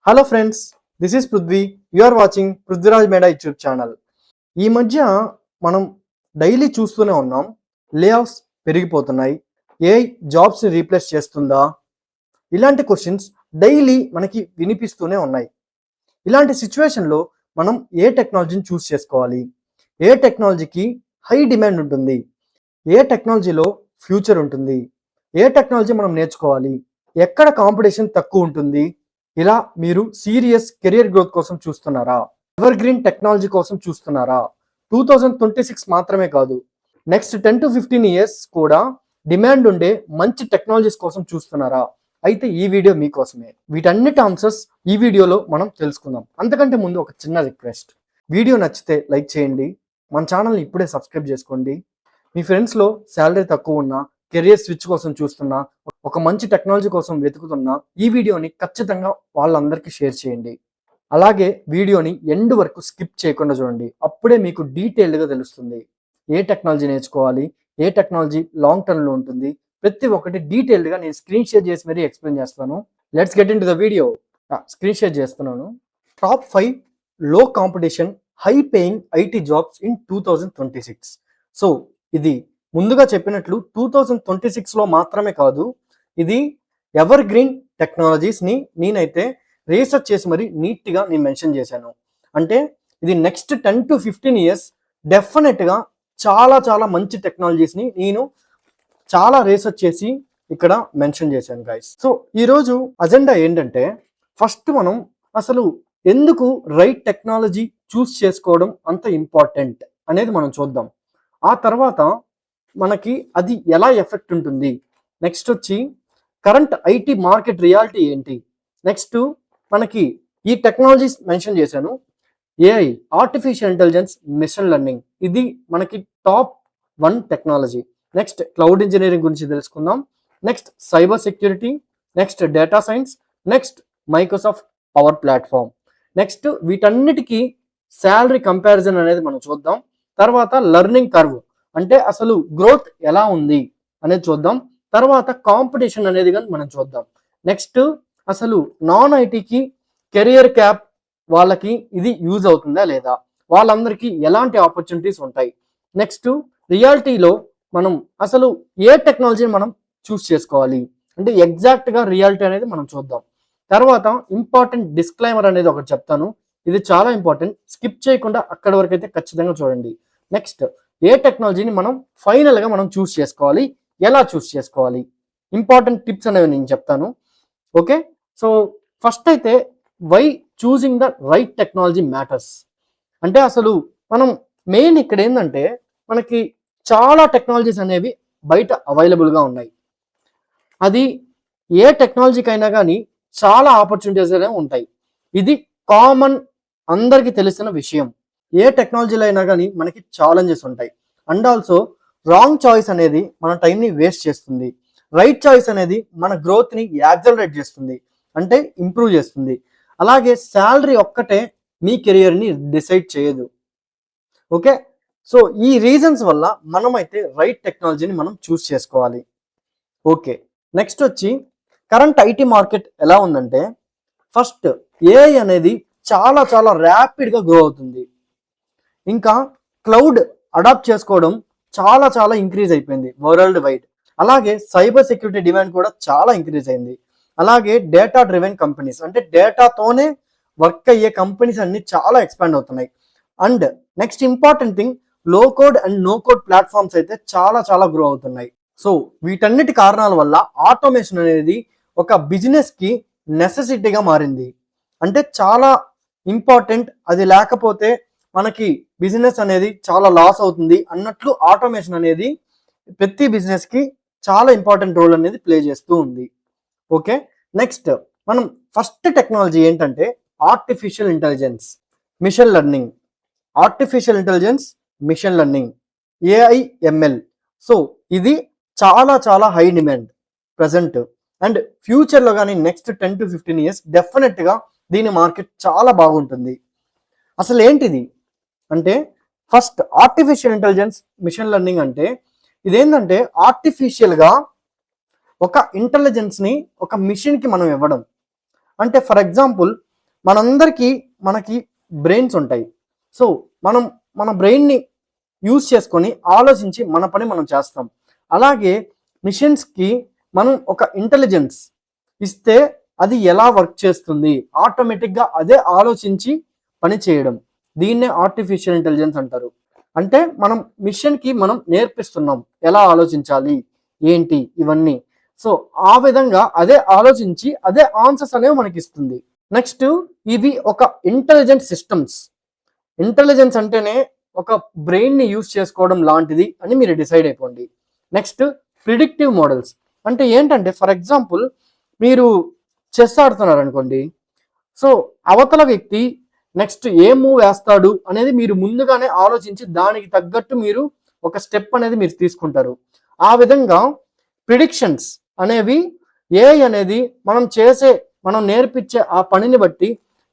Hello friends, this is Prithvi. You are watching Prithviraj Meda YouTube channel. ఈ మధ్య మనం డైలీ చూస్తూనే ఉన్నాం, లే ఆఫ్స్ పెరిగిపోతున్నాయి, ఏఐ జాబ్స్ని రీప్లేస్ చేస్తుందా, ఇలాంటి క్వశ్చన్స్ డైలీ మనకి వినిపిస్తూనే ఉన్నాయి. ఇలాంటి సిచ్యువేషన్లో మనం ఏ టెక్నాలజీని చూస్ చేసుకోవాలి, ఏ టెక్నాలజీకి హై డిమాండ్ ఉంటుంది, ఏ టెక్నాలజీలో ఫ్యూచర్ ఉంటుంది, ఏ టెక్నాలజీ మనం నేర్చుకోవాలి, ఎక్కడ కాంపిటీషన్ తక్కువ ఉంటుంది, ఇలా మీరు సీరియస్ కెరియర్ గ్రోత్ కోసం చూస్తున్నారా, ఎవర్ గ్రీన్ టెక్నాలజీ కోసం చూస్తున్నారా, 2026 మాత్రమే కాదు, నెక్స్ట్ 10 to 15 years కూడా డిమాండ్ ఉండే మంచి టెక్నాలజీస్ కోసం చూస్తున్నారా, అయితే ఈ వీడియో మీకోసమే. వీటన్నిటి ఆన్సర్స్ ఈ వీడియోలో మనం తెలుసుకుందాం. అంతకంటే ముందు ఒక చిన్న రిక్వెస్ట్, వీడియో నచ్చితే లైక్ చేయండి, మన ఛానల్ని ఇప్పుడే సబ్స్క్రైబ్ చేసుకోండి. మీ ఫ్రెండ్స్లో శాలరీ తక్కువ ఉన్నా, కెరియర్ స్విచ్ కోసం చూస్తున్నా, ఒక మంచి టెక్నాలజీ కోసం వెతుకుతున్నా ఈ వీడియోని ఖచ్చితంగా వాళ్ళందరికీ షేర్ చేయండి. అలాగే వీడియోని ఎండ్ వరకు స్కిప్ చేయకుండా చూడండి, అప్పుడే మీకు డీటెయిల్డ్గా తెలుస్తుంది ఏ టెక్నాలజీ నేర్చుకోవాలి, ఏ టెక్నాలజీ లాంగ్ టర్మ్లో ఉంటుంది, ప్రతి ఒక్కటి డీటెయిల్డ్గా నేను స్క్రీన్ షేర్ చేసి మరీ ఎక్స్ప్లెయిన్ చేస్తాను. Let's get in to the video. Screen share చేస్తున్నాను. టాప్ 5 లో competition high paying IT jobs in 2026. So ఇది ముందుగా చెప్పినట్లు 2026లో మాత్రమే కాదు, ఇది ఎవర్ గ్రీన్ టెక్నాలజీస్ని నేనైతే రీసెర్చ్ చేసి మరి నీట్గా నేను మెన్షన్ చేశాను. అంటే ఇది నెక్స్ట్ 10 to 15 years డెఫినెట్గా చాలా చాలా మంచి టెక్నాలజీస్ని నేను చాలా రీసెర్చ్ చేసి ఇక్కడ మెన్షన్ చేశాను గైస్. సో ఈరోజు అజెండా ఏంటంటే, ఫస్ట్ మనం అసలు ఎందుకు రైట్ టెక్నాలజీ చూస్ చేసుకోవడం అంత ఇంపార్టెంట్ అనేది మనం చూద్దాం. ఆ తర్వాత మనకి అది ఎలా ఎఫెక్ట్ ఉంటుంది, నెక్స్ట్ వచ్చి కరెంట్ ఐటీ మార్కెట్ రియాలిటీ ఏంటి, నెక్స్ట్ మనకి ఈ టెక్నాలజీస్ మెన్షన్ చేశాను. AI, artificial intelligence, machine learning, ఇది మనకి top 1 technology. Next cloud engineering గురించి తెలుసుకుందాం, next cyber security, next data science, next Microsoft power platform. Next వీటన్నిటికీ శాలరీ కంపారిజన్ అనేది మనం చూద్దాం. తర్వాత లెర్నింగ్ కర్వ్, అంటే అసలు గ్రోత్ ఎలా ఉంది అనేది చూద్దాం. తర్వాత కాంపిటీషన్ అనేది కానీ మనం చూద్దాం. నెక్స్ట్ అసలు నాన్ ఐటీకి కెరియర్ క్యాప్ వాళ్ళకి ఇది యూజ్ అవుతుందా లేదా, వాళ్ళందరికీ ఎలాంటి ఆపర్చునిటీస్ ఉంటాయి. నెక్స్ట్ రియాలిటీలో మనం అసలు ఏ టెక్నాలజీని మనం చూస్ చేసుకోవాలి, అంటే ఎగ్జాక్ట్గా రియాలిటీ అనేది మనం చూద్దాం. తర్వాత ఇంపార్టెంట్ డిస్క్లైమర్ అనేది ఒకటి చెప్తాను, ఇది చాలా ఇంపార్టెంట్, స్కిప్ చేయకుండా అక్కడి వరకు అయితే ఖచ్చితంగా చూడండి. నెక్స్ట్ ఏ టెక్నాలజీని మనం ఫైనల్గా మనం చూస్ చేసుకోవాలి, ఎలా చూస్ చేసుకోవాలి, ఇంపార్టెంట్ టిప్స్ అనేవి నేను చెప్తాను. ఓకే, సో ఫస్ట్ అయితే why choosing the right technology matters. అంటే అసలు మనం మెయిన్ ఇక్కడ ఏంటంటే, మనకి చాలా టెక్నాలజీస్ అనేవి బయట అవైలబుల్గా ఉన్నాయి. అది ఏ టెక్నాలజీకైనా కానీ చాలా ఆపర్చునిటీస్ అనేవి ఉంటాయి, ఇది కామన్, అందరికీ తెలిసిన విషయం. ఏ టెక్నాలజీలో అయినా కానీ మనకి ఛాలెంజెస్ ఉంటాయి. అండ్ ఆల్సో రాంగ్ చాయిస్ అనేది మన టైంని వేస్ట్ చేస్తుంది, రైట్ చాయిస్ అనేది మన గ్రోత్ని యాక్సలరేట్ చేస్తుంది, అంటే ఇంప్రూవ్ చేస్తుంది. అలాగే శాలరీ ఒక్కటే మీ కెరియర్ని డిసైడ్ చేయదు. ఓకే, సో ఈ రీజన్స్ వల్ల మనమైతే రైట్ టెక్నాలజీని మనం చూస్ చేసుకోవాలి. ఓకే, నెక్స్ట్ వచ్చి కరెంట్ ఐటీ మార్కెట్ ఎలా ఉందంటే, ఫస్ట్ ఏఐ అనేది చాలా చాలా ర్యాపిడ్గా గ్రో అవుతుంది. ఇంకా క్లౌడ్ అడాప్ట్ చేసుకోవడం చాలా చాలా ఇంక్రీజ్ అయిపోయింది వరల్డ్ వైడ్. అలాగే సైబర్ సెక్యూరిటీ డిమాండ్ కూడా చాలా ఇంక్రీజ్ అయింది. అలాగే డేటా డ్రివెన్ కంపెనీస్, అంటే డేటాతోనే వర్క్ అయ్యే కంపెనీస్ అన్ని చాలా ఎక్స్పాండ్ అవుతున్నాయి. And next important thing, low code and no code platforms అయితే చాలా చాలా గ్రో అవుతున్నాయి. సో వీటన్నిటి కారణాల వల్ల ఆటోమేషన్ అనేది ఒక బిజినెస్కి నెసెసిటీగా మారింది, అంటే చాలా ఇంపార్టెంట్. అది లేకపోతే మనకి బిజినెస్ అనేది చాలా లాస్ అవుతుంది అన్నట్లు ఆటోమేషన్ అనేది ప్రతి బిజినెస్కి చాలా ఇంపార్టెంట్ రోల్ అనేది ప్లే చేస్తూ ఉంది. ఓకే, నెక్స్ట్ మనం ఫస్ట్ టెక్నాలజీ ఏంటంటే artificial intelligence, machine learning. Artificial intelligence, machine learning, AIML. So ఇది చాలా చాలా హై డిమాండ్ ప్రజెంట్, అండ్ ఫ్యూచర్లో కానీ నెక్స్ట్ 10 to 15 years డెఫినెట్గా దీని మార్కెట్ చాలా బాగుంటుంది. అసలు ఏంటిది అంటే, first artificial intelligence, machine learning అంటే ఇదేంటంటే ఆర్టిఫిషియల్గా ఒక ఇంటెలిజెన్స్ని ఒక మిషన్కి మనం ఇవ్వడం. అంటే ఫర్ ఎగ్జాంపుల్ మనకి బ్రెయిన్స్ ఉంటాయి. సో మనం మన బ్రెయిన్ని యూజ్ చేసుకొని ఆలోచించి మన పని మనం చేస్తాం. అలాగే మిషన్స్కి మనం ఒక ఇంటెలిజెన్స్ ఇస్తే అది ఎలా వర్క్ చేస్తుంది, ఆటోమేటిక్గా అదే ఆలోచించి పని చేయడం, దీన్నే ఆర్టిఫిషియల్ ఇంటెలిజెన్స్ అంటారు. అంటే మనం మిషన్కి మనం నేర్పిస్తున్నాం ఎలా ఆలోచించాలి ఏంటి ఇవన్నీ. సో ఆ విధంగా అదే ఆలోచించి అదే ఆన్సర్స్ అనేవి మనకి ఇస్తుంది. నెక్స్ట్ ఇవి ఒక ఇంటెలిజెంట్ సిస్టమ్స్. ఇంటెలిజెన్స్ అంటేనే ఒక బ్రెయిన్ని యూజ్ చేసుకోవడం లాంటిది అని మీరు డిసైడ్ అయిపోండి. నెక్స్ట్ ప్రిడిక్టివ్ మోడల్స్ అంటే ఏంటంటే, ఫర్ ఎగ్జాంపుల్ మీరు చెస్ ఆడుతున్నారు అనుకోండి. సో అవతల వ్యక్తి నెక్స్ట్ ఏ మూవ్ వేస్తాడు అనేది మీరు ముందుగానే ఆలోచించి దానికి తగ్గట్టు మీరు ఒక స్టెప్ అనేది మీరు తీసుకుంటారు. ఆ విధంగా ప్రిడిక్షన్స్ అనేవి ఏఐ అనేది మనం నేర్పించే ఆ పనిని బట్టి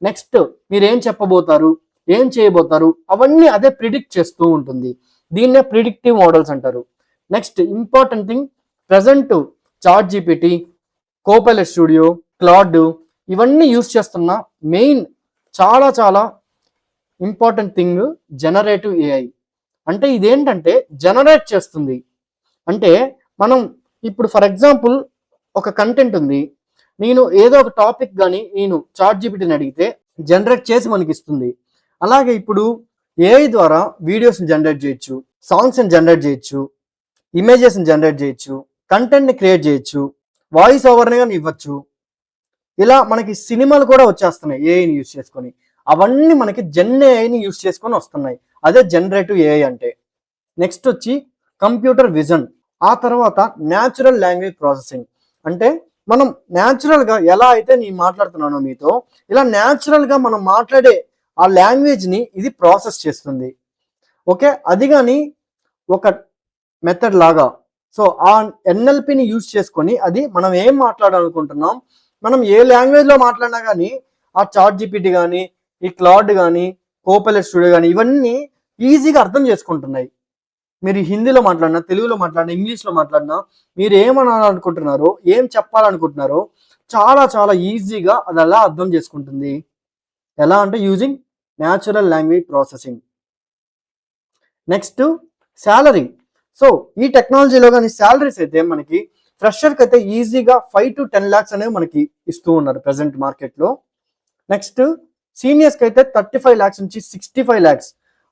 నెక్స్ట్ మీరు ఏం చెప్పబోతారు, ఏం చేయబోతారు అవన్నీ అదే ప్రిడిక్ట్ చేస్తూ ఉంటుంది. దీన్నే ప్రిడిక్టివ్ మోడల్స్ అంటారు. Next important thing, present ChatGPT, Copilot Studio, Claude ఇవన్నీ యూస్ చేస్తున్న మెయిన్ చాలా చాలా ఇంపార్టెంట్ థింగ్ జనరేటివ్ ఏఐ. అంటే ఇదేంటంటే జనరేట్ చేస్తుంది. అంటే మనం ఇప్పుడు ఫర్ ఎగ్జాంపుల్ ఒక కంటెంట్ ఉంది, నేను ఏదో ఒక టాపిక్ కానీ నేను చాట్ జీపీటీని అడిగితే జనరేట్ చేసి మనకి ఇస్తుంది. అలాగే ఇప్పుడు ఏఐ ద్వారా వీడియోస్ని జనరేట్ చేయొచ్చు, సాంగ్స్ని జనరేట్ చేయొచ్చు, ఇమేజెస్ని జనరేట్ చేయొచ్చు, కంటెంట్ని క్రియేట్ చేయొచ్చు, వాయిస్ ఓవర్ని కానీ ఇవ్వచ్చు. ఇలా మనకి సినిమాలు కూడా వచ్చేస్తున్నాయి ఏఐని యూజ్ చేసుకొని. అవన్నీ మనకి ఏఐని యూజ్ చేసుకొని వస్తున్నాయి. అదే జనరేటివ్ ఏఐ అంటే. నెక్స్ట్ వచ్చి కంప్యూటర్ విజన్, ఆ తర్వాత న్యాచురల్ లాంగ్వేజ్ ప్రాసెసింగ్. అంటే మనం న్యాచురల్గా ఎలా అయితే నేను మాట్లాడుతున్నానో మీతో, ఇలా న్యాచురల్గా మనం మాట్లాడే ఆ లాంగ్వేజ్ని ఇది ప్రాసెస్ చేస్తుంది. ఓకే, అది కానీ ఒక మెథడ్ లాగా. సో ఆ ఎన్ఎల్పిని యూజ్ చేసుకొని అది మనం ఏం మాట్లాడాలనుకుంటున్నాం, మనం ఏ లాంగ్వేజ్లో మాట్లాడినా కానీ ఆ చాట్ జీపీటీ కానీ, ఈ క్లాడ్ కానీ, కోపైలట్ స్టూడియో కానీ ఇవన్నీ ఈజీగా అర్థం చేసుకుంటున్నాయి. మీరు హిందీలో మాట్లాడినా, తెలుగులో మాట్లాడినా, ఇంగ్లీష్లో మాట్లాడినా, మీరు ఏమనాలనుకుంటున్నారో, ఏం చెప్పాలనుకుంటున్నారో చాలా చాలా ఈజీగా అది అలా అర్థం చేసుకుంటుంది. ఎలా అంటే using natural language processing. Next salary. So ఈ టెక్నాలజీలో కానీ శాలరీస్ అయితే మనకి ఫ్రెషర్కి అయితే ఈజీగా 5 to 10 lakhs అనేవి మనకి ఇస్తూ ఉన్నారు ప్రజెంట్ మార్కెట్లో. నెక్స్ట్ సీనియర్స్కి అయితే 35 lakhs నుంచి 65 lakhs,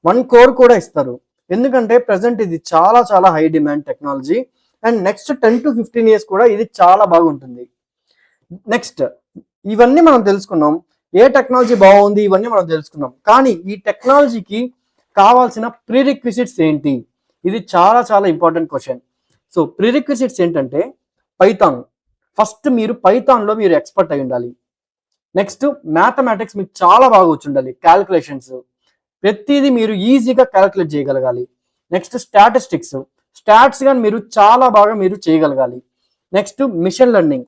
1 crore కూడా ఇస్తారు. ఎందుకంటే ప్రజెంట్ ఇది చాలా చాలా high demand technology. And next 10 to 15 years కూడా ఇది చాలా బాగుంటుంది. నెక్స్ట్ ఇవన్నీ మనం తెలుసుకున్నాం, ఏ టెక్నాలజీ బాగుంది ఇవన్నీ మనం తెలుసుకున్నాం. కానీ ఈ టెక్నాలజీకి కావాల్సిన ప్రీరిక్విజిట్స్ ఏంటి, ఇది చాలా చాలా ఇంపార్టెంట్ క్వశ్చన్. సో ప్రీరిక్విజిట్స్ ఏంటంటే పైథాన్. ఫస్ట్ మీరు పైథాన్లో మీరు ఎక్స్పర్ట్ అయి ఉండాలి. నెక్స్ట్ మ్యాథమెటిక్స్ మీకు చాలా బాగా వచ్చి ఉండాలి, క్యాల్కులేషన్స్ ప్రతిదీ మీరు ఈజీగా క్యాల్కులేట్ చేయగలగాలి. నెక్స్ట్ స్టాట్స్ కానీ మీరు చాలా బాగా మీరు చేయగలగాలి. నెక్స్ట్ మిషన్ లెర్నింగ్,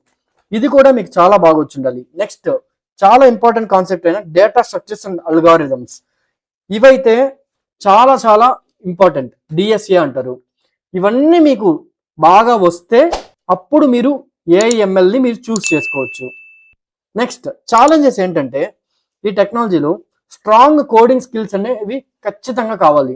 ఇది కూడా మీకు చాలా బాగా వచ్చి ఉండాలి. నెక్స్ట్ చాలా ఇంపార్టెంట్ కాన్సెప్ట్ అయిన డేటా స్ట్రక్చర్స్ అండ్ అల్గారిథమ్స్, ఇవైతే చాలా చాలా ఇంపార్టెంట్, డిఎస్ఏ అంటారు. ఇవన్నీ మీకు బాగా వస్తే అప్పుడు మీరు ఏఐఎంఎల్ని మీరు చూస్ చేసుకోవచ్చు. నెక్స్ట్ ఛాలెంజెస్ ఏంటంటే ఈ టెక్నాలజీలో స్ట్రాంగ్ కోడింగ్ స్కిల్స్ అనేవి ఖచ్చితంగా కావాలి.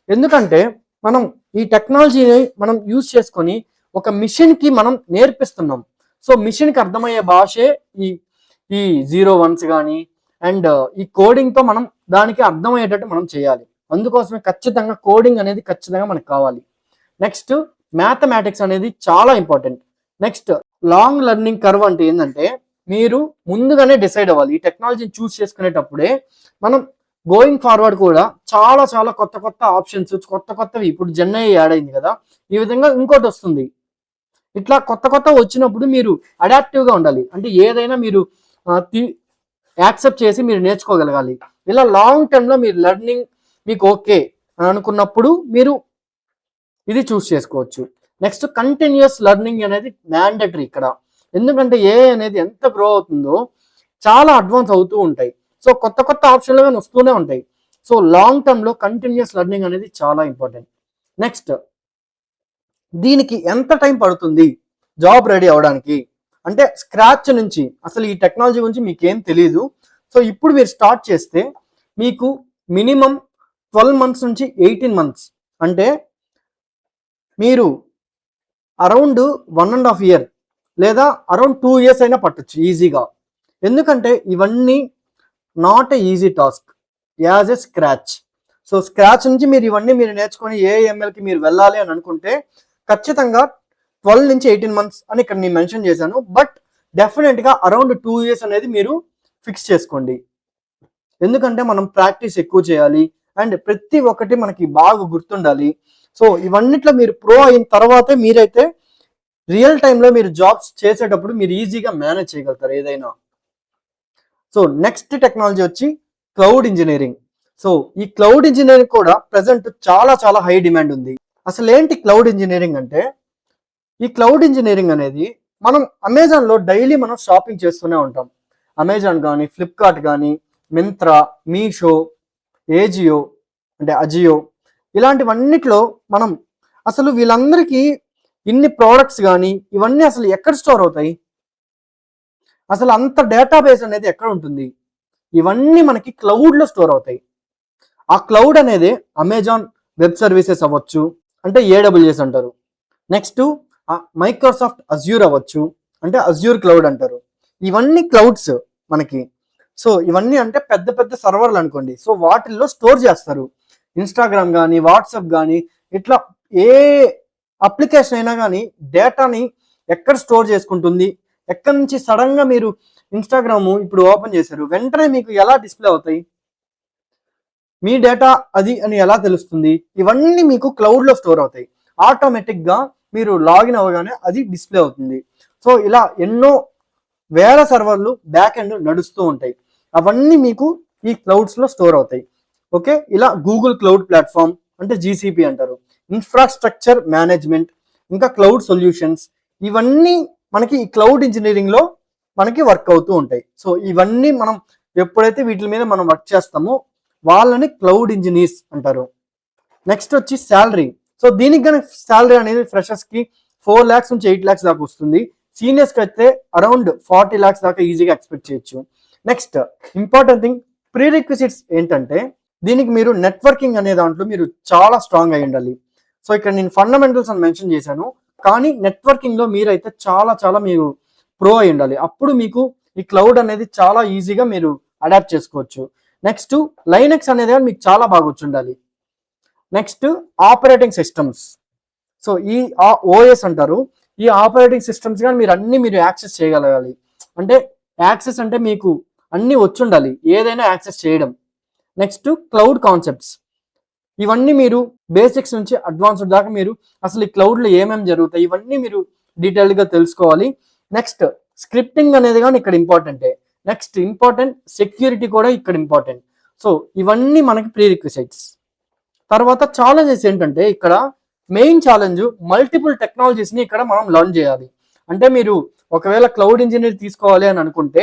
ఎందుకంటే మనం ఈ టెక్నాలజీని మనం యూజ్ చేసుకొని ఒక మిషన్కి మనం నేర్పిస్తున్నాం. సో మిషన్కి అర్థమయ్యే భాషే ఈ 0 1s కానీ అండ్ ఈ కోడింగ్తో మనం దానికి అర్థమయ్యేటట్టు మనం చేయాలి. అందుకోసమే ఖచ్చితంగా కోడింగ్ అనేది ఖచ్చితంగా మనకు కావాలి. నెక్స్ట్ మ్యాథమెటిక్స్ అనేది చాలా important. Next long learning curve అంటే ఏంటంటే మీరు ముందుగానే డిసైడ్ అవ్వాలి. ఈ టెక్నాలజీని చూస్ చేసుకునేటప్పుడే మనం గోయింగ్ ఫార్వర్డ్ కూడా చాలా చాలా కొత్త కొత్త ఆప్షన్స్, కొత్తవి ఇప్పుడు జెన్ఐ యాడ్ అయింది కదా, ఈ విధంగా ఇంకోటి వస్తుంది. ఇట్లా కొత్త వచ్చినప్పుడు మీరు అడాప్టివ్గా ఉండాలి. అంటే ఏదైనా మీరు యాక్సెప్ట్ చేసి మీరు నేర్చుకోగలగాలి. ఇలా లాంగ్ టర్మ్లో మీరు లెర్నింగ్ మీకు ఓకే అనుకున్నప్పుడు మీరు ఇది చూస్ చేసుకోవచ్చు. నెక్స్ట్ కంటిన్యూస్ లెర్నింగ్ అనేది మ్యాండేటరీ ఇక్కడ. ఎందుకంటే ఏఐ అనేది ఎంత గ్రో అవుతుందో చాలా అడ్వాన్స్ అవుతూ ఉంటాయి. సో కొత్త ఆప్షన్లు కానీ వస్తూనే ఉంటాయి. సో లాంగ్ టర్మ్లో కంటిన్యూస్ లెర్నింగ్ అనేది చాలా ఇంపార్టెంట్. నెక్స్ట్ దీనికి ఎంత టైం పడుతుంది జాబ్ రెడీ అవడానికి అంటే స్క్రాచ్ నుంచి, అసలు ఈ టెక్నాలజీ గురించి మీకేం తెలియదు, సో ఇప్పుడు మీరు స్టార్ట్ చేస్తే మీకు మినిమం 12 months నుంచి 18 months, అంటే మీరు అరౌండ్ 1.5 year లేదా అరౌండ్ 2 years అయినా పట్టొచ్చు ఈజీగా. ఎందుకంటే ఇవన్నీ not a easy task as a scratch. So scratch నుంచి మీరు ఇవన్నీ మీరు నేర్చుకొని ఏఎంఎల్కి మీరు వెళ్ళాలి అని అనుకుంటే ఖచ్చితంగా 12 నుంచి 18 months అని ఇక్కడ నేను మెన్షన్ చేశాను. బట్ డెఫినెట్గా అరౌండ్ 2 years అనేది మీరు ఫిక్స్ చేసుకోండి. ఎందుకంటే మనం ప్రాక్టీస్ ఎక్కువ చేయాలి అండ్ ప్రతి ఒక్కటి మనకి బాగా గుర్తుండాలి. సో ఇవన్నిట్లో మీరు ప్రో అయిన తర్వాతే మీరైతే రియల్ టైంలో మీరు జాబ్స్ చేసేటప్పుడు మీరు ఈజీగా మేనేజ్ చేయగలుగుతారు ఏదైనా. సో నెక్స్ట్ టెక్నాలజీ వచ్చి క్లౌడ్ ఇంజనీరింగ్. సో ఈ క్లౌడ్ ఇంజనీరింగ్ కూడా ప్రజెంట్ చాలా చాలా హై డిమాండ్ ఉంది. అసలు ఏంటి క్లౌడ్ ఇంజనీరింగ్ అంటే, ఈ క్లౌడ్ ఇంజనీరింగ్ అనేది మనం అమెజాన్లో డైలీ మనం షాపింగ్ చేస్తూనే ఉంటాం. అమెజాన్ కానీ, ఫ్లిప్కార్ట్ కానీ, మింత్రా, మీషో, ఏజియో అంటే అజియో, ఇలాంటివన్నిట్లో మనం అసలు వీళ్ళందరికీ ఇన్ని ప్రోడక్ట్స్ కానీ ఇవన్నీ అసలు ఎక్కడ స్టోర్ అవుతాయి? అసలు అంత డేటాబేస్ అనేది ఎక్కడ ఉంటుంది? ఇవన్నీ మనకి క్లౌడ్లో స్టోర్ అవుతాయి. ఆ క్లౌడ్ అనేది అమెజాన్ వెబ్ సర్వీసెస్ అవ్వచ్చు, అంటే ఏడబ్ల్యూఎస్ అంటారు. నెక్స్ట్ మైక్రోసాఫ్ట్ అజ్యూర్ అవ్వచ్చు, అంటే అజ్యూర్ క్లౌడ్ అంటారు. ఇవన్నీ క్లౌడ్స్ మనకి. సో ఇవన్నీ అంటే పెద్ద పెద్ద సర్వర్లు అనుకోండి. సో వాటిల్లో స్టోర్ చేస్తారు. ఇన్స్టాగ్రామ్ కానీ, వాట్సాప్ కానీ, ఇట్లా ఏ అప్లికేషన్ అయినా కానీ డేటాని ఎక్కడ స్టోర్ చేసుకుంటుంది, ఎక్కడి నుంచి సడన్గా మీరు ఇన్స్టాగ్రామ్ ఇప్పుడు ఓపెన్ చేశారు, వెంటనే మీకు ఎలా డిస్ప్లే అవుతాయి, మీ డేటా అది అని ఎలా తెలుస్తుంది? ఇవన్నీ మీకు క్లౌడ్లో స్టోర్ అవుతాయి. ఆటోమేటిక్గా మీరు లాగిన్ అవ్వగానే అది డిస్ప్లే అవుతుంది. సో ఇలా ఎన్నో వేల సర్వర్లు బ్యాక్ ఎండ్ నడుస్తూ ఉంటాయి. అవన్నీ మీకు ఈ క్లౌడ్స్లో స్టోర్ అవుతాయి. ఓకే, ఇలా గూగుల్ క్లౌడ్ ప్లాట్ఫామ్ అంటే జీసీపీ అంటారు, ఇన్ఫ్రాస్ట్రక్చర్ మేనేజ్మెంట్, ఇంకా క్లౌడ్ సొల్యూషన్స్, ఇవన్నీ మనకి ఈ క్లౌడ్ ఇంజనీరింగ్లో మనకి వర్క్ అవుతూ ఉంటాయి. సో ఇవన్నీ మనం ఎప్పుడైతే వీటి మీద మనం వర్క్ చేస్తామో వాళ్ళని క్లౌడ్ ఇంజనీర్స్ అంటారు. నెక్స్ట్ వచ్చి శాలరీ. సో దీనికి కానీ శాలరీ అనేది ఫ్రెషర్స్కి 4 lakhs నుంచి 8 lakhs దాకా వస్తుంది. సీనియర్స్కి అయితే అరౌండ్ 40 lakhs దాకా ఈజీగా ఎక్స్పెక్ట్ చేయొచ్చు. Next important thing pre requisites ఏంటంటే, దీనికి మీరు నెట్వర్కింగ్ అనే దాంట్లో మీరు చాలా స్ట్రాంగ్ అయి ఉండాలి. సో ఇక్కడ నేను ఫండమెంటల్స్ అని మెన్షన్ చేశాను, కానీ నెట్వర్కింగ్లో మీరైతే చాలా చాలా మీరు ప్రో అయి ఉండాలి. అప్పుడు మీకు ఈ క్లౌడ్ అనేది చాలా ఈజీగా మీరు అడాప్ట్ చేసుకోవచ్చు. నెక్స్ట్ లైనక్స్ అనేది మీకు చాలా బాగా వచ్చి ఉండాలి. Next operating systems. సో ఈ ఓఎస్ అంటారు. ఈ ఆపరేటింగ్ సిస్టమ్స్ కానీ మీరు యాక్సెస్ చేయగలగాలి. అంటే యాక్సెస్ అంటే మీకు అన్నీ వచ్చి ఉండాలి, ఏదైనా యాక్సెస్ చేయడం. Next cloud concepts. ఇవన్నీ మీరు బేసిక్స్ నుంచి అడ్వాన్స్డ్ దాకా మీరు అసలు ఈ క్లౌడ్లో ఏమేమి జరుగుతాయి ఇవన్నీ మీరు డీటెయిల్డ్గా తెలుసుకోవాలి. నెక్స్ట్ స్క్రిప్టింగ్ అనేది కానీ ఇక్కడ ఇంపార్టెంటే. నెక్స్ట్ ఇంపార్టెంట్ సెక్యూరిటీ కూడా ఇక్కడ ఇంపార్టెంట్. సో ఇవన్నీ మనకి ప్రీ రిక్విజైట్స్. తర్వాత ఛాలెంజెస్ ఏంటంటే, ఇక్కడ మెయిన్ ఛాలెంజ్ మల్టిపుల్ టెక్నాలజీస్ని ఇక్కడ మనం లర్న్ చేయాలి. అంటే మీరు ఒకవేళ క్లౌడ్ ఇంజనీర్ తీసుకోవాలి అని అనుకుంటే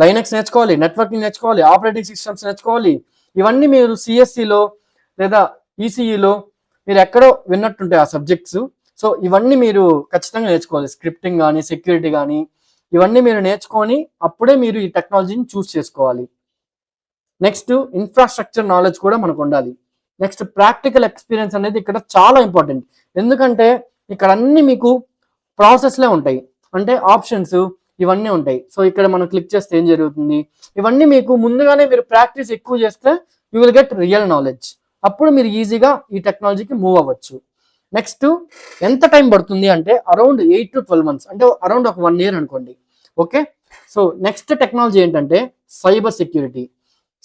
లైనక్స్ నేర్చుకోవాలి, నెట్వర్కింగ్ నేర్చుకోవాలి, ఆపరేటింగ్ సిస్టమ్స్ నేర్చుకోవాలి. ఇవన్నీ మీరు సిఎస్సిలో లేదా ఈసీఈలో మీరు ఎక్కడో విన్నట్టుంటాయి ఆ సబ్జెక్ట్స్. సో ఇవన్నీ మీరు ఖచ్చితంగా నేర్చుకోవాలి. స్క్రిప్టింగ్ కానీ, సెక్యూరిటీ కానీ, ఇవన్నీ మీరు నేర్చుకొని అప్పుడే మీరు ఈ టెక్నాలజీని చూస్ చేసుకోవాలి. నెక్స్ట్ ఇన్ఫ్రాస్ట్రక్చర్ నాలెడ్జ్ కూడా మనకు ఉండాలి. నెక్స్ట్ ప్రాక్టికల్ ఎక్స్పీరియన్స్ అనేది ఇక్కడ చాలా ఇంపార్టెంట్. ఎందుకంటే ఇక్కడ అన్ని మీకు ప్రాసెస్లే ఉంటాయి, అంటే ఆప్షన్స్ ఇవన్నీ ఉంటాయి. సో ఇక్కడ మనం క్లిక్ చేస్తే ఏం జరుగుతుంది, ఇవన్నీ మీకు ముందుగానే మీరు ప్రాక్టీస్ ఎక్కువ చేస్తే you will get real knowledge. అప్పుడు మీరు ఈజీగా ఈ టెక్నాలజీకి మూవ్ అవ్వచ్చు. నెక్స్ట్ ఎంత టైం పడుతుంది అంటే అరౌండ్ 8 to 12 months, అంటే అరౌండ్ ఒక 1 year అనుకోండి. ఓకే, సో నెక్స్ట్ టెక్నాలజీ ఏంటంటే సైబర్ సెక్యూరిటీ.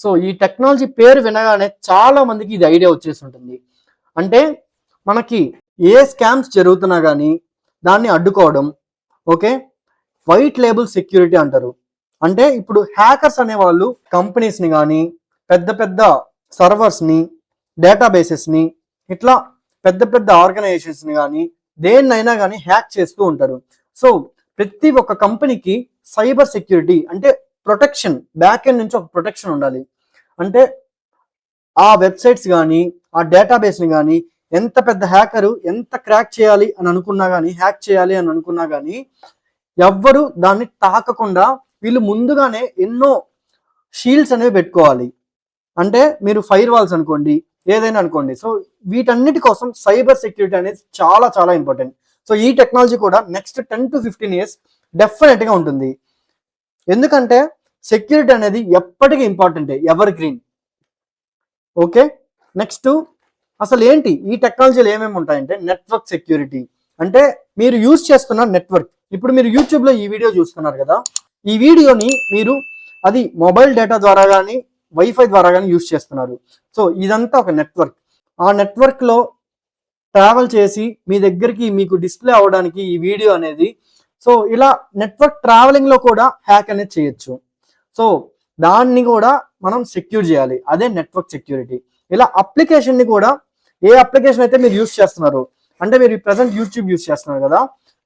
సో ఈ టెక్నాలజీ పేరు వినగానే చాలా మందికి ఇది ఐడియా వచ్చేసి ఉంటుంది. అంటే మనకి ఏ స్కామ్స్ జరుగుతున్నా కానీ దాన్ని అడ్డుకోవడం. ఓకే, వైట్ లేబుల్ సెక్యూరిటీ అంటారు. అంటే ఇప్పుడు హ్యాకర్స్ అనేవాళ్ళు కంపెనీస్ని కానీ, పెద్ద పెద్ద సర్వర్స్ని, డేటాబేసెస్ని, ఇట్లా పెద్ద పెద్ద ఆర్గనైజేషన్స్ని కానీ దేన్నైనా కానీ హ్యాక్ చేస్తూ ఉంటారు. సో ప్రతి ఒక్క కంపెనీకి సైబర్ సెక్యూరిటీ అంటే ప్రొటెక్షన్, బ్యాక్ ఎండ్ నుంచి ఒక ప్రొటెక్షన్ ఉండాలి. అంటే ఆ వెబ్సైట్స్ కానీ, ఆ డేటాబేస్ని కానీ ఎంత పెద్ద హ్యాకరు ఎంత క్రాక్ చేయాలి అని అనుకున్నా కానీ, హ్యాక్ చేయాలి అని అనుకున్నా కానీ ఎవ్వరు దాన్ని తాకకుండా వీళ్ళు ముందుగానే ఎన్నో షీల్డ్స్ అనేవి పెట్టుకోవాలి. అంటే మీరు ఫైర్ వాల్స్ అనుకోండి, ఏదైనా అనుకోండి. సో వీటన్నిటి కోసం సైబర్ సెక్యూరిటీ అనేది చాలా చాలా ఇంపార్టెంట్. సో ఈ టెక్నాలజీ కూడా నెక్స్ట్ 10 to 15 years డెఫినెట్గా ఉంటుంది. ఎందుకంటే సెక్యూరిటీ అనేది ఎప్పటికీ ఇంపార్టెంటే, ఎవర్ గ్రీన్. ఓకే, నెక్స్ట్ అసలు ఏంటి ఈ టెక్నాలజీలు ఏమేమి ఉంటాయంటే నెట్వర్క్ సెక్యూరిటీ. అంటే మీరు యూజ్ చేస్తున్న నెట్వర్క్, ఇప్పుడు మీరు యూట్యూబ్లో ఈ వీడియో చూస్తున్నారు కదా, ఈ వీడియోని మీరు అది మొబైల్ డేటా ద్వారా కానీ వైఫై ద్వారా కానీ యూజ్ చేస్తున్నారు. సో ఇదంతా ఒక నెట్వర్క్. ఆ నెట్వర్క్లో ట్రావెల్ చేసి మీ దగ్గరికి మీకు డిస్ప్లే అవ్వడానికి ఈ వీడియో అనేది, సో ఇలా నెట్వర్క్ ట్రావెలింగ్లో కూడా హ్యాక్ అనేది చేయొచ్చు. సో దాన్ని కూడా మనం సెక్యూర్ చేయాలి, అదే నెట్వర్క్ సెక్యూరిటీ. ఇలా అప్లికేషన్ని కూడా, ఏ అప్లికేషన్ అయితే మీరు యూజ్ చేస్తున్నారు, అంటే మీరు ప్రజెంట్ యూట్యూబ్ యూజ్ చేస్తున్నారు కదా,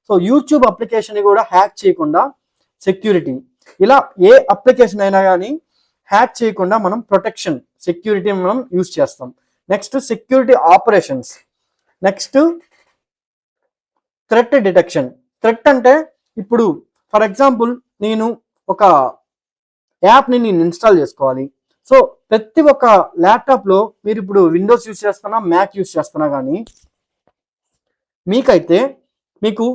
సో యూట్యూబ్ అప్లికేషన్ని కూడా హ్యాక్ చేయకుండా సెక్యూరిటీ, ఇలా ఏ అప్లికేషన్ అయినా కానీ హ్యాక్ చేయకుండా మనం ప్రొటెక్షన్ సెక్యూరిటీ మనం యూజ్ చేస్తాం. Next security operations. Next threat detection. Threat అంటే ఇప్పుడు ఫర్ ఎగ్జాంపుల్ నేను ఒక యాప్ని నేను ఇన్స్టాల్ చేసుకోవాలి. సో ప్రతి ఒక్క ల్యాప్టాప్లో మీరు ఇప్పుడు విండోస్ యూజ్ చేస్తున్నా, మ్యాక్ యూజ్ చేస్తున్నా కానీ మీకైతే మీకు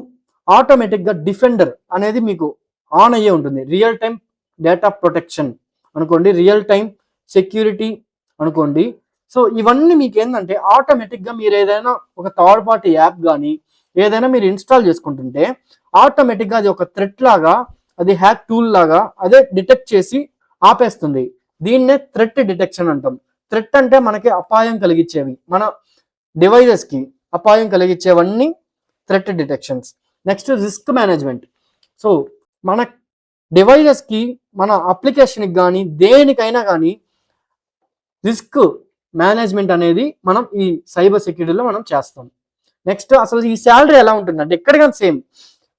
ఆటోమేటిక్గా డిఫెండర్ అనేది మీకు ఆన్ అయ్యే ఉంటుంది. రియల్ టైం డేటా ప్రొటెక్షన్ అనుకోండి, రియల్ టైం సెక్యూరిటీ అనుకోండి. సో ఇవన్నీ మీకు ఏంటంటే ఆటోమేటిక్గా మీరు ఏదైనా ఒక థర్డ్ పార్టీ యాప్ కానీ ఏదైనా మీరు ఇన్స్టాల్ చేసుకుంటుంటే ఆటోమేటిక్గా అది ఒక థ్రెట్ లాగా, అది హ్యాక్ టూల్ లాగా అదే డిటెక్ట్ చేసి ఆపేస్తుంది. దీన్నే థ్రెట్ డిటెక్షన్ అంటాం. థ్రెట్ అంటే మనకి అపాయం కలిగించేవి, మన డివైజెస్కి అపాయం కలిగించేవన్నీ threat detections. Next risk management. So మన డివైజెస్కి, మన అప్లికేషన్కి కానీ దేనికైనా కానీ రిస్క్ మేనేజ్మెంట్ అనేది మనం ఈ సైబర్ సెక్యూరిటీలో మనం చేస్తాం. నెక్స్ట్ అసలు ఈ శాలరీ ఎలా ఉంటుందంటే ఎక్కడికైనా సేమ్.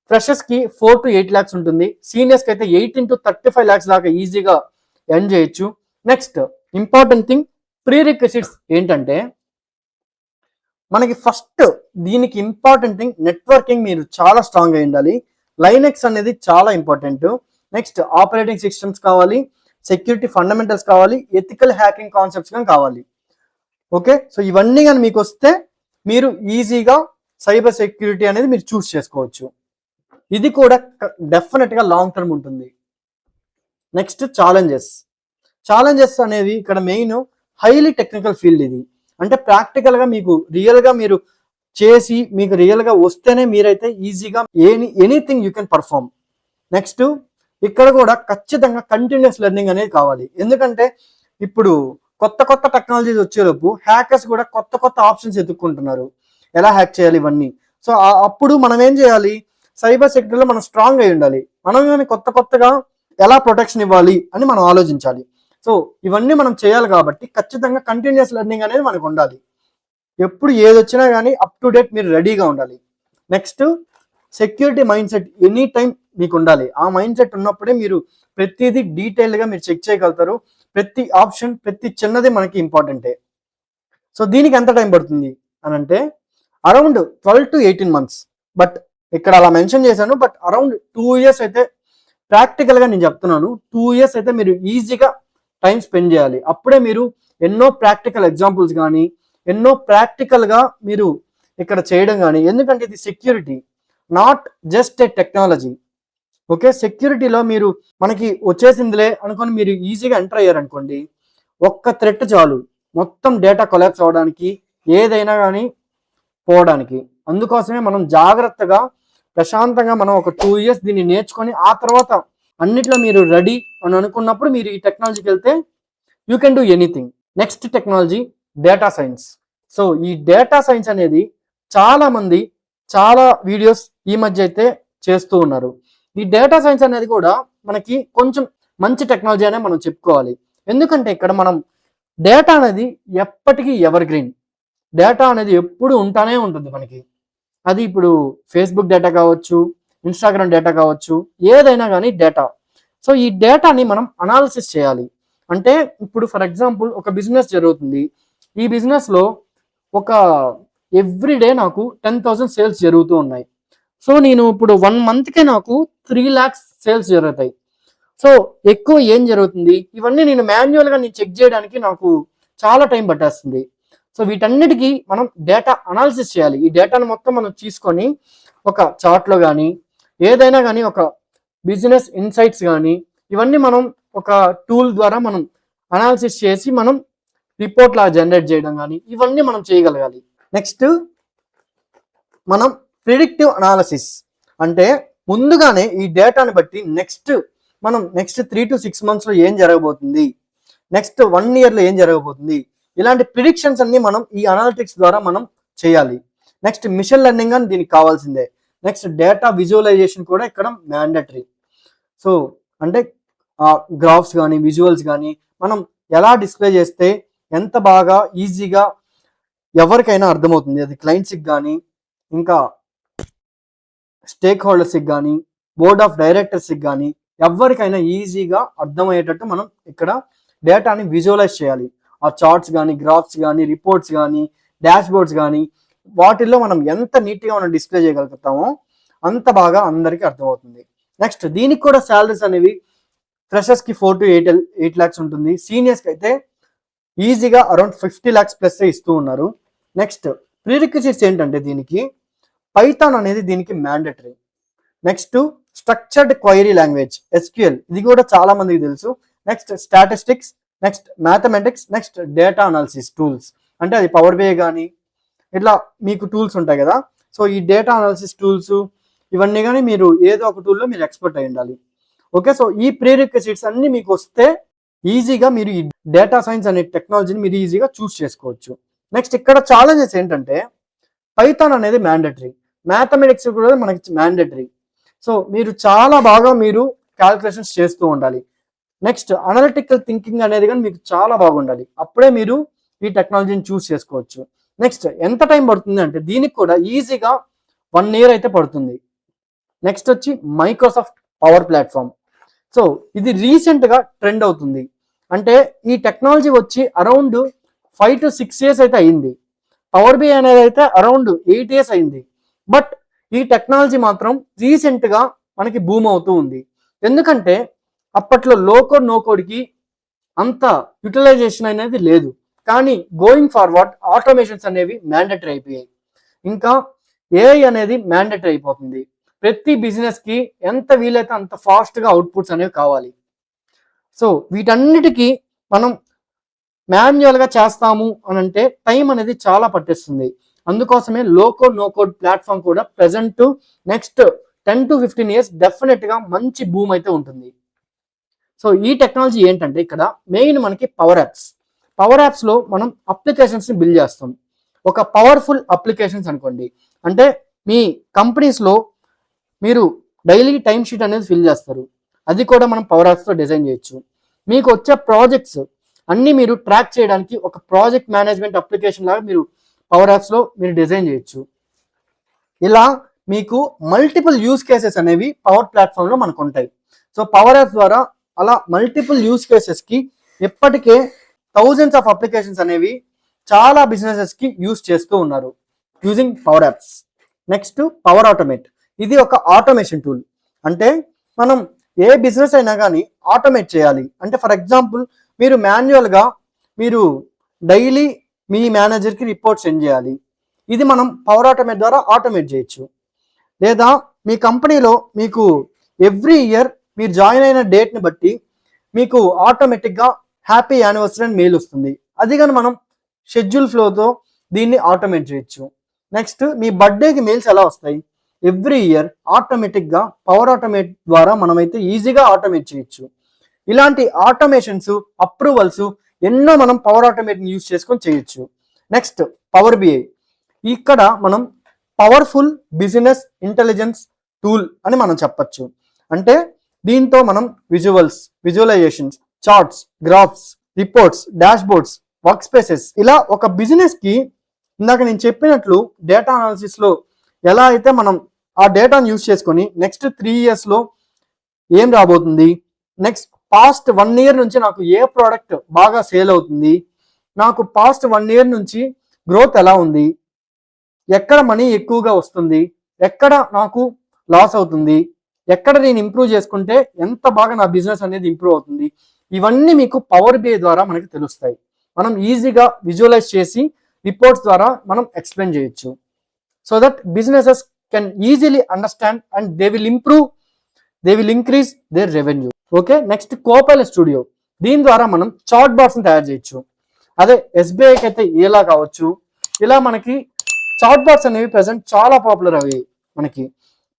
ఫ్రెషర్స్కి 4 to 8 lakhs ఉంటుంది, సీనియర్స్కి అయితే 18 to 35 lakhs దాకా ఈజీగా ఎర్న్ చేయొచ్చు. Next important thing pre requisites ఏంటంటే మనకి ఫస్ట్ దీనికి ఇంపార్టెంట్ థింగ్ నెట్వర్కింగ్ మీరు చాలా స్ట్రాంగ్ అయి ఉండాలి. లైనెక్స్ అనేది చాలా ఇంపార్టెంట్. నెక్స్ట్ ఆపరేటింగ్ సిస్టమ్స్ కావాలి, సెక్యూరిటీ ఫండమెంటల్స్ కావాలి, ఎథికల్ హ్యాకింగ్ కాన్సెప్ట్స్ కానీ కావాలి. ఓకే, సో ఇవన్నీ కానీ మీకు వస్తే మీరు ఈజీగా సైబర్ సెక్యూరిటీ అనేది మీరు చూస్ చేసుకోవచ్చు. ఇది కూడా డెఫినెట్గా లాంగ్ టర్మ్ ఉంటుంది. నెక్స్ట్ ఛాలెంజెస్ అనేవి ఇక్కడ మెయిన్ హైలీ టెక్నికల్ ఫీల్డ్. ఇది అంటే ప్రాక్టికల్గా మీకు రియల్గా మీరు చేసి మీకు రియల్గా వస్తేనే మీరైతే ఈజీగా anything you can perform. Next ఇక్కడ కూడా ఖచ్చితంగా కంటిన్యూస్ లెర్నింగ్ అనేది కావాలి. ఎందుకంటే ఇప్పుడు కొత్త టెక్నాలజీస్ వచ్చేలోపు హ్యాకర్స్ కూడా కొత్త ఆప్షన్స్ ఎత్తుక్కుంటున్నారు, ఎలా హ్యాక్ చేయాలి ఇవన్నీ. సో అప్పుడు మనం ఏం చేయాలి, సైబర్ సెక్యూరిటీలో మనం స్ట్రాంగ్ అయి ఉండాలి. మనం కానీ కొత్తగా ఎలా ప్రొటెక్షన్ ఇవ్వాలి అని మనం ఆలోచించాలి. సో ఇవన్నీ మనం చేయాలి కాబట్టి ఖచ్చితంగా కంటిన్యూస్ లెర్నింగ్ అనేది మనకు ఉండాలి. ఎప్పుడు ఏది వచ్చినా కానీ అప్ టు డేట్ మీరు రెడీగా ఉండాలి. Next security mind set any time మీకు ఉండాలి. ఆ మైండ్ సెట్ ఉన్నప్పుడే మీరు ప్రతిదీ డీటెయిల్గా మీరు చెక్ చేయగలుగుతారు. ప్రతి ఆప్షన్, ప్రతి చిన్నది మనకి ఇంపార్టెంటే. సో దీనికి ఎంత టైం పడుతుంది అని అంటే అరౌండ్ 12 to 18 months. బట్ ఇక్కడ అలా మెన్షన్ చేశాను, బట్ అరౌండ్ 2 years అయితే ప్రాక్టికల్గా నేను చెప్తున్నాను. 2 years అయితే మీరు ఈజీగా టైం స్పెండ్ చేయాలి. అప్పుడే మీరు ఎన్నో ప్రాక్టికల్ ఎగ్జాంపుల్స్ కానీ ఎన్నో ప్రాక్టికల్గా మీరు ఇక్కడ చేయడం కానీ, ఎందుకంటే ఇది security not just a technology. Okay, సెక్యూరిటీలో మీరు మనకి వచ్చేసిందిలే అనుకొని మీరు ఈజీగా ఎంటర్ అయ్యారనుకోండి, ఒక్క థ్రెట్ చాలు మొత్తం డేటా కొలాప్స్ అవడానికి, ఏదైనా కానీ పోవడానికి. అందుకోసమే మనం జాగ్రత్తగా ప్రశాంతంగా మనం ఒక 2 years దీన్ని నేర్చుకొని ఆ తర్వాత అన్నిట్లో మీరు రెడీ అని అనుకున్నప్పుడు మీరు ఈ టెక్నాలజీకి వెళ్తే you can do anything. Next technology data science. So ఈ డేటా సైన్స్ అనేది చాలా వీడియోస్ ఈ మధ్య అయితే చేస్తూ ఉన్నారు. ఈ డేటా సైన్స్ అనేది కూడా మనకి కొంచెం మంచి టెక్నాలజీ అనే మనం చెప్పుకోవాలి. ఎందుకంటే ఇక్కడ మనం డేటా అనేది ఎప్పటికీ ఎవర్ గ్రీన్, డేటా అనేది ఎప్పుడు ఉంటానే ఉంటుంది మనకి. అది ఇప్పుడు ఫేస్బుక్ డేటా కావచ్చు, ఇన్స్టాగ్రామ్ డేటా కావచ్చు, ఏదైనా కానీ డేటా. సో ఈ డేటాని మనం అనాలిసిస్ చేయాలి. అంటే ఇప్పుడు ఫర్ ఎగ్జాంపుల్ ఒక బిజినెస్ జరుగుతుంది, ఈ బిజినెస్లో ఒక ఎవ్రీడే నాకు 10,000 సేల్స్ జరుగుతూ ఉన్నాయి. సో నేను ఇప్పుడు 1 monthకే నాకు 3 lakhs సేల్స్ జరుగుతాయి. సో ఎక్కువ ఏం జరుగుతుంది, ఇవన్నీ నేను మాన్యువల్గా నేను చెక్ చేయడానికి నాకు చాలా టైం పట్టేస్తుంది. సో వీటన్నిటికీ మనం డేటా అనాలిసిస్ చేయాలి. ఈ డేటాను మొత్తం మనం తీసుకొని ఒక చార్ట్లో కానీ ఏదైనా కానీ ఒక బిజినెస్ ఇన్సైట్స్ కానీ ఇవన్నీ మనం ఒక టూల్ ద్వారా మనం అనాలిసిస్ చేసి మనం రిపోర్ట్ లా జనరేట్ చేయడం కానీ ఇవన్నీ మనం చేయగలగాలి. నెక్స్ట్ మనం ప్రిడిక్టివ్ అనాలిసిస్ అంటే ముందుగానే ఈ డేటాని బట్టి నెక్స్ట్ 3 to 6 months ఏం జరగబోతుంది, నెక్స్ట్ 1 year ఏం జరగబోతుంది, ఇలాంటి ప్రిడిక్షన్స్ అన్ని మనం ఈ అనాలిటిక్స్ ద్వారా మనం చేయాలి. నెక్స్ట్ మిషన్ లెర్నింగ్ అని దీనికి కావాల్సిందే. నెక్స్ట్ డేటా విజువలైజేషన్ కూడా ఇక్కడ మ్యాండటరీ. సో అంటే గ్రాఫ్స్ కానీ విజువల్స్ కానీ మనం ఎలా డిస్ప్లే చేస్తే ఎంత బాగా ఈజీగా ఎవరికైనా అర్థమవుతుంది, అది క్లయింట్స్కి కానీ ఇంకా స్టేక్ హోల్డర్స్కి కానీ బోర్డ్ ఆఫ్ డైరెక్టర్స్కి కానీ ఎవరికైనా ఈజీగా అర్థమయ్యేటట్టు మనం ఇక్కడ డేటాని విజువలైజ్ చేయాలి. ఆ చార్ట్స్ కానీ గ్రాఫ్స్ కానీ రిపోర్ట్స్ కానీ డాష్ బోర్డ్స్ కానీ వాటిల్లో మనం ఎంత నీట్గా మనం డిస్ప్లే చేయగలుగుతామో అంత బాగా అందరికీ అర్థమవుతుంది. నెక్స్ట్ దీనికి కూడా శాలరీస్ అనేవి ఫ్రెషర్స్కి 4 to 8 lakhs ఉంటుంది, సీనియర్స్కి అయితే ఈజీగా అరౌండ్ 50 lakhs ప్లస్ ఇస్తూ ఉన్నారు. నెక్స్ట్ ప్రీరిక్విజిట్స్ ఏంటంటే దీనికి పైథాన్ అనేది దీనికి mandatory. Next structured query language SQL, ఇది కూడా చాలా మందికి తెలుసు. Next statistics, next mathematics, next data analysis tools, అంటే అది పవర్ BI కానీ ఇట్లా మీకు టూల్స్ ఉంటాయి కదా. సో ఈ డేటా అనాలిసిస్ టూల్స్ ఇవన్నీ కానీ మీరు ఏదో ఒక టూల్లో మీరు ఎక్స్పర్ట్ అయి ఉండాలి. ఓకే, సో ఈ ప్రీరిక్విజిట్స్ అన్ని మీకు వస్తే ఈజీగా మీరు ఈ డేటా సైన్స్ అనే టెక్నాలజీని మీరు ఈజీగా చూస్ చేసుకోవచ్చు. నెక్స్ట్ ఇక్కడ ఛాలెంజెస్ ఏంటంటే పైథాన్ అనేది మ్యాండటరీ, మ్యాథమెటిక్స్ కూడా మనకి మ్యాండటరీ. సో మీరు చాలా బాగా మీరు క్యాలిక్యులేషన్స్ చేస్తూ ఉండాలి. నెక్స్ట్ అనలిటికల్ థింకింగ్ అనేది కానీ మీకు చాలా బాగుండాలి, అప్పుడే మీరు ఈ టెక్నాలజీని చూస్ చేసుకోవచ్చు. నెక్స్ట్ ఎంత టైం పడుతుంది అంటే దీనికి కూడా ఈజీగా 1 year అయితే పడుతుంది. నెక్స్ట్ వచ్చి మైక్రోసాఫ్ట్ పవర్ ప్లాట్ఫామ్. సో ఇది రీసెంట్గా ట్రెండ్ అవుతుంది, అంటే ఈ టెక్నాలజీ వచ్చి అరౌండ్ 5 to 6 years అయితే అయింది. పవర్ BI అనేది అయితే అరౌండ్ 8 years అయింది. బట్ ఈ టెక్నాలజీ మాత్రం రీసెంట్గా మనకి బూమ్ అవుతూ ఉంది. ఎందుకంటే అప్పట్లో లో కోడ్ నో కోడ్కి అంత యూటిలైజేషన్ అనేది లేదు, కానీ గోయింగ్ ఫార్వర్డ్ ఆటోమేషన్స్ అనేవి మ్యాండటరీ అయిపోయాయి. ఇంకా AI అనేది మ్యాండటరీ అయిపోతుంది. ప్రతి బిజినెస్కి ఎంత వీలైతే అంత ఫాస్ట్గా అవుట్పుట్స్ అనేవి కావాలి. సో వీటన్నిటికీ మనం మాన్యువల్గా చేస్తాము అని అంటే టైం అనేది చాలా పట్టేస్తుంది. అందుకోసమే లో కోడ్ నో కోడ్ ప్లాట్ఫామ్ కూడా ప్రెజెంట్ నెక్స్ట్ 10 to 15 years డెఫినెట్గా మంచి బూమ్ అయితే ఉంటుంది. సో ఈ టెక్నాలజీ ఏంటంటే ఇక్కడ మెయిన్ మనకి పవర్ యాప్స్లో మనం అప్లికేషన్స్ని బిల్డ్ చేస్తాం. ఒక పవర్ఫుల్ అప్లికేషన్స్ అనుకోండి, అంటే మీ కంపెనీస్లో మీరు డైలీ టైం షీట్ అనేది ఫిల్ చేస్తారు, అది కూడా మనం పవర్ యాప్స్తో డిజైన్ చేయొచ్చు. మీకు వచ్చే ప్రాజెక్ట్స్ అన్నీ మీరు ట్రాక్ చేయడానికి ఒక ప్రాజెక్ట్ మేనేజ్మెంట్ అప్లికేషన్ లాగా మీరు పవర్ యాప్స్లో మీరు డిజైన్ చేయొచ్చు. ఇలా మీకు మల్టిపుల్ యూస్ కేసెస్ అనేవి పవర్ ప్లాట్ఫామ్లో మనకు ఉంటాయి. సో పవర్ యాప్స్ ద్వారా అలా మల్టిపుల్ యూస్ కేసెస్కి ఇప్పటికే థౌజండ్స్ ఆఫ్ అప్లికేషన్స్ అనేవి చాలా బిజినెసెస్కి యూస్ చేస్తూ ఉన్నారు using power apps. Next power automate, ఇది ఒక ఆటోమేషన్ టూల్. అంటే మనం ఏ బిజినెస్ అయినా కానీ ఆటోమేట్ చేయాలి అంటే ఫర్ ఎగ్జాంపుల్ మీరు మాన్యువల్గా మీరు డైలీ మీ మేనేజర్కి రిపోర్ట్ సెండ్ చేయాలి, ఇది మనం పవర్ ఆటోమేట్ ద్వారా ఆటోమేట్ చేయొచ్చు. లేదా మీ కంపెనీలో మీకు ఎవ్రీ ఇయర్ మీరు జాయిన్ అయిన డేట్ని బట్టి మీకు ఆటోమేటిక్గా హ్యాపీ యానివర్సరీ అని మెయిల్ వస్తుంది, అది కానీ మనం షెడ్యూల్ ఫ్లోతో దీన్ని ఆటోమేట్ చేయొచ్చు. నెక్స్ట్ మీ బర్త్డేకి మెయిల్స్ ఎలా వస్తాయి, ఎవ్రీ ఇయర్ ఆటోమేటిక్గా పవర్ ఆటోమేట్ ద్వారా మనమైతే ఈజీగా ఆటోమేట్ చేయొచ్చు. ఇలాంటి ఆటోమేషన్స్ అప్రూవల్స్ ఎన్నో మనం పవర్ ఆటోమేట్ని యూజ్ చేసుకొని చేయొచ్చు. నెక్స్ట్ పవర్ BI, ఇక్కడ మనం పవర్ఫుల్ బిజినెస్ ఇంటెలిజెన్స్ టూల్ అని మనం చెప్పచ్చు. అంటే దీంతో మనం visualisations, charts, graphs, reports, dashboards, workspaces, ఇలా ఒక బిజినెస్కి ఇందాక నేను చెప్పినట్లు డేటా అనాలిసిస్లో ఎలా అయితే మనం ఆ డేటాను యూజ్ చేసుకొని నెక్స్ట్ 3 yearsలో ఏం రాబోతుంది, నెక్స్ట్ పాస్ట్ 1 year నుంచి నాకు ఏ ప్రోడక్ట్ బాగా సేల్ అవుతుంది, నాకు పాస్ట్ 1 year నుంచి గ్రోత్ ఎలా ఉంది, ఎక్కడ మనీ ఎక్కువగా వస్తుంది, ఎక్కడ నాకు లాస్ అవుతుంది, ఎక్కడ నేను ఇంప్రూవ్ చేసుకుంటే ఎంత బాగా నా బిజినెస్ అనేది ఇంప్రూవ్ అవుతుంది, ఇవన్నీ మీకు పవర్ బిఐ ద్వారా మనకి తెలుస్తాయి. మనం ఈజీగా విజువలైజ్ చేసి రిపోర్ట్స్ ద్వారా మనం ఎక్స్ప్లెయిన్ చేయొచ్చు. So that businesses can easily understand and they will increase their revenue. Okay, next Copilot Studio. దీని ద్వారా మనం చాట్ బాట్స్ని తయారు చేయొచ్చు. అదే ఎస్బీఐకి అయితే ఇలా కావచ్చు, ఇలా మనకి చాట్ బాట్స్ అనేవి ప్రెసెంట్ చాలా పాపులర్ అవి. మనకి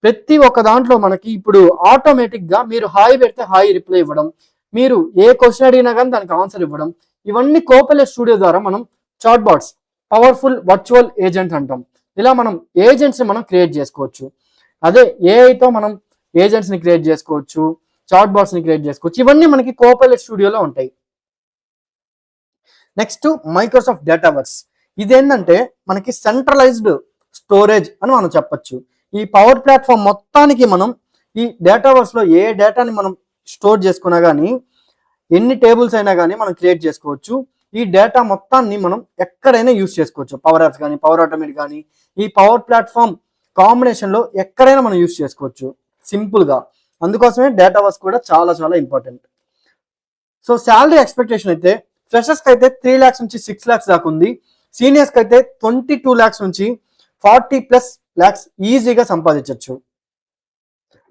ప్రతి ఒక్క దాంట్లో మనకి ఇప్పుడు ఆటోమేటిక్గా మీరు హాయ్ పెడితే హాయ్ రిప్లై ఇవ్వడం, మీరు ఏ క్వశ్చన్ అడిగినా కానీ దానికి ఆన్సర్ ఇవ్వడం, ఇవన్నీ కోపైలట్ స్టూడియో ద్వారా మనం chatbots, powerful virtual agents అంటాం. ఇలా మనం ఏజెంట్స్ని మనం క్రియేట్ చేసుకోవచ్చు. అదే ఏఐతో మనం ఏజెంట్స్ని క్రియేట్ చేసుకోవచ్చు, చాట్ బాట్స్ని క్రియేట్ చేసుకోవచ్చు. ఇవన్నీ మనకి కోపైలట్ స్టూడియోలో ఉంటాయి. Next Microsoft Dataverse. ఇదేంటంటే మనకి సెంట్రలైజ్డ్ స్టోరేజ్ అని మనం చెప్పొచ్చు. ఈ పవర్ ప్లాట్ఫామ్ మొత్తానికి మనం ఈ డేటావర్స్లో ఏ డేటాని మనం స్టోర్ చేసుకున్నా కానీ, ఎన్ని టేబుల్స్ అయినా కానీ మనం క్రియేట్ చేసుకోవచ్చు. ఈ డేటా మొత్తాన్ని మనం ఎక్కడైనా యూస్ చేసుకోవచ్చు. పవర్ యాప్స్ కానీ, పవర్ ఆటోమేట్ కానీ, ఈ పవర్ ప్లాట్ఫామ్ కాంబినేషన్లో ఎక్కడైనా మనం యూస్ చేసుకోవచ్చు సింపుల్గా. అందుకోసమే డేటావర్స్ కూడా చాలా చాలా ఇంపార్టెంట్. సో శాలరీ ఎక్స్పెక్టేషన్ అయితే ఫ్రెషర్స్కి అయితే 3 lakhs నుంచి 6 lakhs దాకా ఉంది. సీనియర్స్కి అయితే 22 lakhs నుంచి 40+ lakhs ఈజీగా సంపాదించవచ్చు.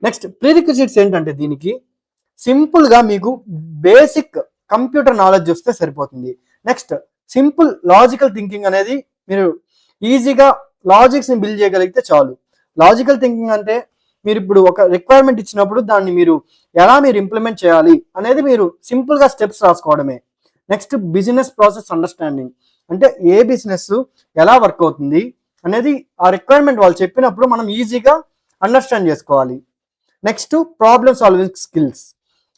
నెక్స్ట్ ప్రీరిక్విజిట్స్ ఏంటంటే దీనికి సింపుల్గా మీకు బేసిక్ కంప్యూటర్ నాలెడ్జ్ వస్తే సరిపోతుంది. నెక్స్ట్ సింపుల్ లాజికల్ థింకింగ్ అనేది మీరు ఈజీగా లాజిక్స్ని బిల్డ్ చేయగలిగితే చాలు. లాజికల్ థింకింగ్ అంటే మీరు ఇప్పుడు ఒక రిక్వైర్మెంట్ ఇచ్చినప్పుడు దాన్ని మీరు ఎలా ఇంప్లిమెంట్ చేయాలి అనేది మీరు సింపుల్గా స్టెప్స్ రాసుకోవడమే. నెక్స్ట్ బిజినెస్ ప్రాసెస్ అండర్స్టాండింగ్, అంటే ఏ బిజినెస్ ఎలా వర్క్ అవుతుంది అనేది ఆ రిక్వైర్మెంట్ వాళ్ళు చెప్పినప్పుడు మనం ఈజీగా అండర్స్టాండ్ చేసుకోవాలి. నెక్స్ట్ ప్రాబ్లమ్ సాల్వింగ్ స్కిల్స్,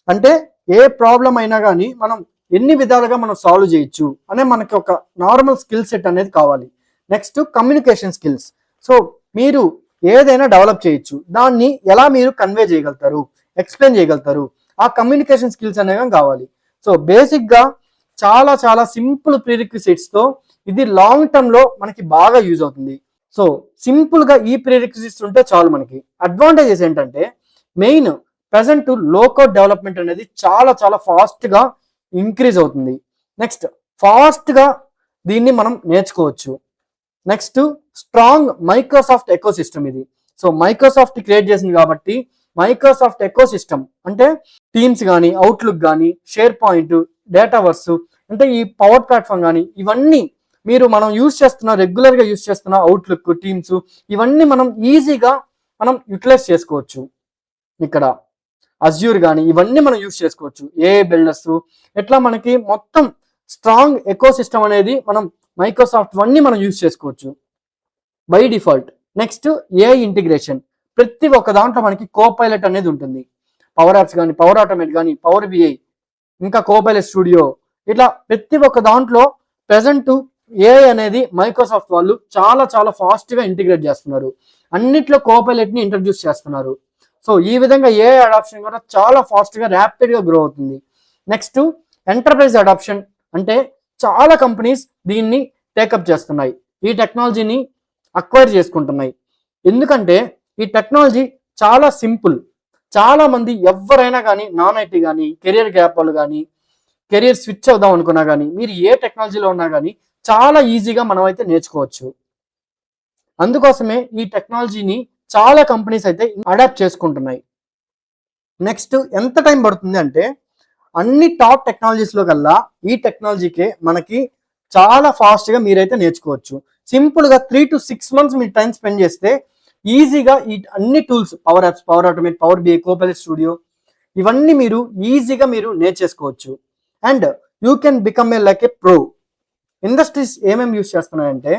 అంటే ఏ ప్రాబ్లం అయినా కానీ మనం ఎన్ని విధాలుగా మనం సాల్వ్ చేయొచ్చు అనే మనకి ఒక నార్మల్ స్కిల్ సెట్ అనేది కావాలి. నెక్స్ట్ కమ్యూనికేషన్ స్కిల్స్, సో మీరు ఏదైనా డెవలప్ చేయొచ్చు, దాన్ని ఎలా మీరు కన్వే చేయగలుగుతారు, ఎక్స్ప్లెయిన్ చేయగలుగుతారు, ఆ కమ్యూనికేషన్ స్కిల్స్ అనేవి కావాలి. సో బేసిక్గా చాలా చాలా సింపుల్ ప్రీరిక్విజిట్స్తో ఇది లాంగ్ టర్మ్లో మనకి బాగా యూజ్ అవుతుంది. సో సింపుల్గా ఈ ప్రీరిక్విజిట్స్ ఉంటే చాలు. మనకి అడ్వాంటేజెస్ ఏంటంటే మెయిన్ ప్రజెంట్ లో కోడ్ డెవలప్మెంట్ అనేది చాలా చాలా ఫాస్ట్గా ఇంక్రీజ్ అవుతుంది. నెక్స్ట్ ఫాస్ట్గా దీన్ని మనం నేర్చుకోవచ్చు. Next strong Microsoft eco system ఇది. సో మైక్రోసాఫ్ట్ క్రియేట్ చేసింది కాబట్టి మైక్రోసాఫ్ట్ ఎకో సిస్టమ్ అంటే టీమ్స్ కానీ, అవుట్లుక్ కానీ, షేర్ పాయింట్, డేటావర్స్, అంటే ఈ పవర్ ప్లాట్ఫామ్ కానీ, ఇవన్నీ మనం యూజ్ చేస్తున్న రెగ్యులర్గా యూజ్ చేస్తున్న అవుట్లుక్, టీమ్స్, ఇవన్నీ మనం ఈజీగా యూటిలైజ్ చేసుకోవచ్చు. ఇక్కడ అజ్యూర్ కానీ ఇవన్నీ మనం యూజ్ చేసుకోవచ్చు. ఏఐ బిల్డర్స్, ఎట్లా మనకి మొత్తం స్ట్రాంగ్ ఎకో సిస్టమ్ అనేది మనం మైక్రోసాఫ్ట్ అన్నీ మనం యూజ్ చేసుకోవచ్చు by default. Next AI integration, ప్రతి ఒక్క దాంట్లో మనకి కోపైలట్ అనేది ఉంటుంది. పవర్ యాప్స్ కానీ, పవర్ ఆటోమేట్ కానీ, పవర్ బిఐ, ఇంకా కోపైలట్ స్టూడియో, ఇట్లా ప్రతి ఒక్క దాంట్లో ప్రెజెంట్ ఏఐ అనేది మైక్రోసాఫ్ట్ వాళ్ళు చాలా చాలా ఫాస్ట్గా ఇంటిగ్రేట్ చేస్తున్నారు. అన్నిట్లో కోపైలట్ని ఇంట్రడ్యూస్ చేస్తున్నారు. సో ఈ విధంగా ఏఐ అడాప్షన్ కూడా చాలా ఫాస్ట్గా ర్యాపిడ్గా గ్రో అవుతుంది. నెక్స్ట్ ఎంటర్ప్రైజ్ అడాప్షన్, అంటే చాలా కంపెనీస్ దీన్ని టేకప్ చేస్తున్నాయి, ఈ టెక్నాలజీని అక్వైర్ చేసుకుంటున్నాయి. ఎందుకంటే ఈ టెక్నాలజీ చాలా సింపుల్. చాలా మంది ఎవరైనా కానీ, నాన్ ఐటీ కానీ, కెరియర్ గ్యాప్ వాళ్ళు కానీ, కెరియర్ స్విచ్ అవుదాం అనుకున్నా కానీ, మీరు ఏ టెక్నాలజీలో ఉన్నా కానీ చాలా ఈజీగా మనమైతే నేర్చుకోవచ్చు. అందుకోసమే ఈ టెక్నాలజీని చాలా కంపెనీస్ అయితే అడాప్ట్ చేసుకుంటున్నాయి. నెక్స్ట్ ఎంత టైం పడుతుంది అంటే అన్ని టాప్ టెక్నాలజీస్లో కల్లా ఈ టెక్నాలజీకే మనకి చాలా ఫాస్ట్గా మీరైతే నేర్చుకోవచ్చు. సింపుల్గా 3 to 6 months మీరు టైం స్పెండ్ చేస్తే ఈజీగా ఈ అన్ని tools, power apps, power automate, power BI, Copilot Studio, ఇవన్నీ మీరు ఈజీగా నేర్చేసుకోవచ్చు. And you can become like a pro. Industries ఏమేమి యూస్ చేస్తున్నాయంటే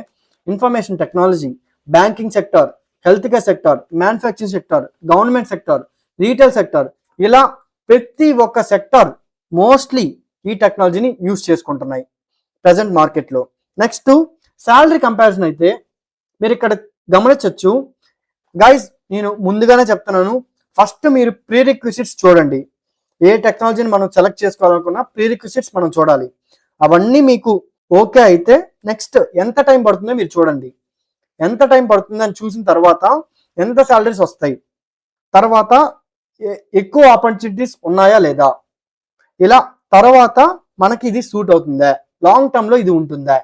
information technology, banking sector, health care sector, manufacturing sector, government sector, retail sector, ఇలా ప్రతి ఒక్క sector mostly ఈ టెక్నాలజీని యూస్ చేసుకుంటున్నాయి ప్రజెంట్ మార్కెట్లో. నెక్స్ట్ శాలరీ కంపారిజన్ అయితే మీరు ఇక్కడ గమనించవచ్చు. గైస్ నేను ముందుగానే చెప్తున్నాను, ఫస్ట్ మీరు ప్రీరిక్విజిట్స్ చూడండి. ఏ టెక్నాలజీని మనం సెలెక్ట్ చేసుకోవాలనుకున్నా ప్రీరిక్విజిట్స్ మనం చూడాలి. అవన్నీ మీకు ఓకే అయితే నెక్స్ట్ ఎంత టైం పడుతుందో మీరు చూడండి. ఎంత టైం పడుతుందని చూసిన తర్వాత ఎంత శాలరీస్ వస్తాయి, తర్వాత ఎక్కువ ఆపర్చునిటీస్ ఉన్నాయా లేదా, ఇలా తర్వాత మనకి ఇది సూట్ అవుతుందా, లాంగ్ టర్మ్ లో ఇది ఉంటుందా,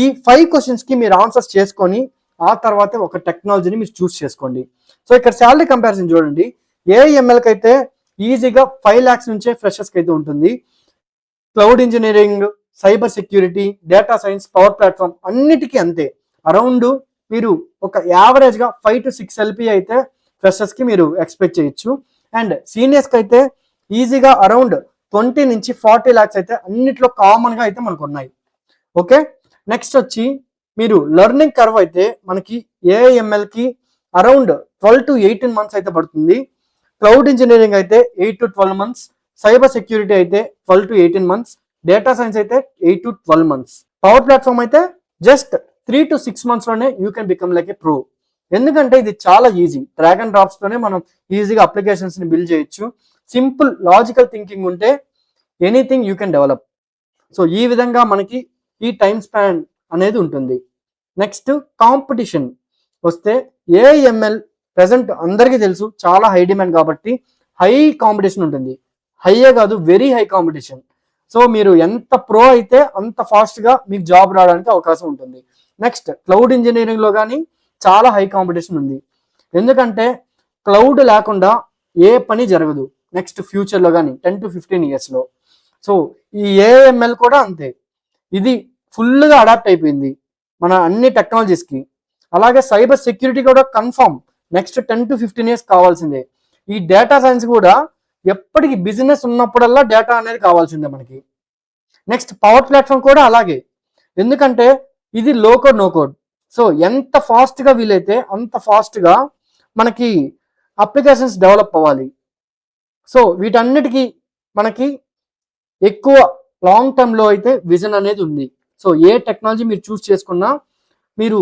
ఈ 5 క్వశ్చన్స్ కి మీరు ఆన్సర్స్ చేసుకొని ఆ తర్వాత ఒక టెక్నాలజీని మీరు చూస్ చేసుకోండి. సో ఇక్కడ శాలరీ కంపారిజన్ చూడండి. ఏఐఎంఎల్కి అయితే ఈజీగా 5 lakhs నుంచే ఫ్రెషర్స్కి అయితే ఉంటుంది. Cloud engineering, cyber security, data science, power platform అన్నిటికీ అంతే. అరౌండ్ మీరు ఒక యావరేజ్గా 5 to 6 LP అయితే ఫ్రెషర్స్కి మీరు ఎక్స్పెక్ట్ చేయొచ్చు. అండ్ సీనియర్స్కి అయితే ఈజీగా అరౌండ్ 20 నుంచి 40 lakhs అయితే అన్నిట్లో కామన్గా అయితే మనకు ఉన్నాయి. ఓకే, నెక్స్ట్ వచ్చి మీరు లెర్నింగ్ కర్వ్ అయితే మనకి ఏఐఎంఎల్కి అరౌండ్ 12 to 18 months అయితే పడుతుంది. క్లౌడ్ ఇంజనీరింగ్ అయితే 8 to 12 months, సైబర్ సెక్యూరిటీ అయితే 12 to 18 months, డేటా సైన్స్ అయితే 8 to 12 months, పవర్ ప్లాట్ఫామ్ అయితే జస్ట్ 3 to 6 months లోనే you can become like a pro. ఎందుకంటే ఇది చాలా ఈజీ, డ్రాగ్ అండ్ డ్రాప్స్ తోనే మనం ఈజీగా అప్లికేషన్స్ ని బిల్డ్ చేయొచ్చు. సింపుల్ లాజికల్ థింకింగ్ ఉంటే anything you can develop. So ఈ విధంగా మనకి ఈ టైం స్పాన్ అనేది ఉంటుంది. నెక్స్ట్ కాంపిటీషన్ వస్తే ఏఐఎంఎల్ ప్రెసెంట్ అందరికీ తెలుసు చాలా హై డిమాండ్ కాబట్టి హై కాంపిటీషన్ ఉంటుంది. హైయే కాదు, వెరీ హై కాంపిటీషన్. సో మీరు ఎంత ప్రో అయితే అంత ఫాస్ట్గా మీకు జాబ్ రావడానికి అవకాశం ఉంటుంది. నెక్స్ట్ క్లౌడ్ ఇంజనీరింగ్లో కానీ చాలా హై కాంపిటీషన్ ఉంది. ఎందుకంటే క్లౌడ్ లేకుండా ఏ పని జరగదు నెక్స్ట్ ఫ్యూచర్లో కానీ 10 to 15 yearsలో. సో ఈ ఏఐఎంఎల్ కూడా అంతే, ఇది ఫుల్గా అడాప్ట్ అయిపోయింది మన అన్ని టెక్నాలజీస్కి. అలాగే సైబర్ సెక్యూరిటీ కూడా కన్ఫర్మ్ నెక్స్ట్ 10 to 15 years కావాల్సిందే. ఈ డేటా సైన్స్ కూడా ఎప్పటికీ బిజినెస్ ఉన్నప్పుడల్లా డేటా అనేది కావాల్సిందే మనకి. నెక్స్ట్ పవర్ ప్లాట్ఫామ్ కూడా అలాగే, ఎందుకంటే ఇది లో కోడ్ నో కోడ్. సో ఎంత ఫాస్ట్గా వీలైతే అంత ఫాస్ట్గా మనకి అప్లికేషన్స్ డెవలప్ అవ్వాలి. సో వీటన్నిటికీ మనకి ఎక్కువ లాంగ్ టర్మ్లో అయితే విజన్ అనేది ఉంది. సో ఏ టెక్నాలజీ మీరు చూస్ చేసుకున్నా మీరు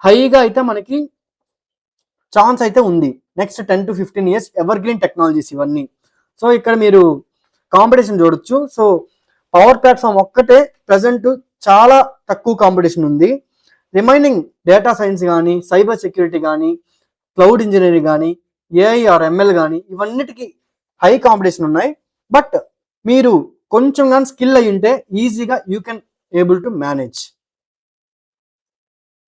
హైగా అయితే మనకి ఛాన్స్ అయితే ఉంది next 10 to 15 years ever green technologies ఇవన్నీ. సో ఇక్కడ మీరు కాంపిటీషన్ చూడొచ్చు. సో పవర్ ప్లాట్ఫామ్ ఒక్కటే ప్రజెంట్ చాలా తక్కువ కాంపిటీషన్ ఉంది. రిమైనింగ్ డేటా సైన్స్ కానీ, సైబర్ సెక్యూరిటీ కానీ, క్లౌడ్ ఇంజనీరింగ్ కానీ, ఏఐ ఆర్ ఎంఎల్ కానీ ఇవన్నిటికీ హై కాంపిటీషన్ ఉన్నాయి. బట్ మీరు కొంచెం కానీ స్కిల్ అయి ఉంటే ఈజీగా you can able to manage.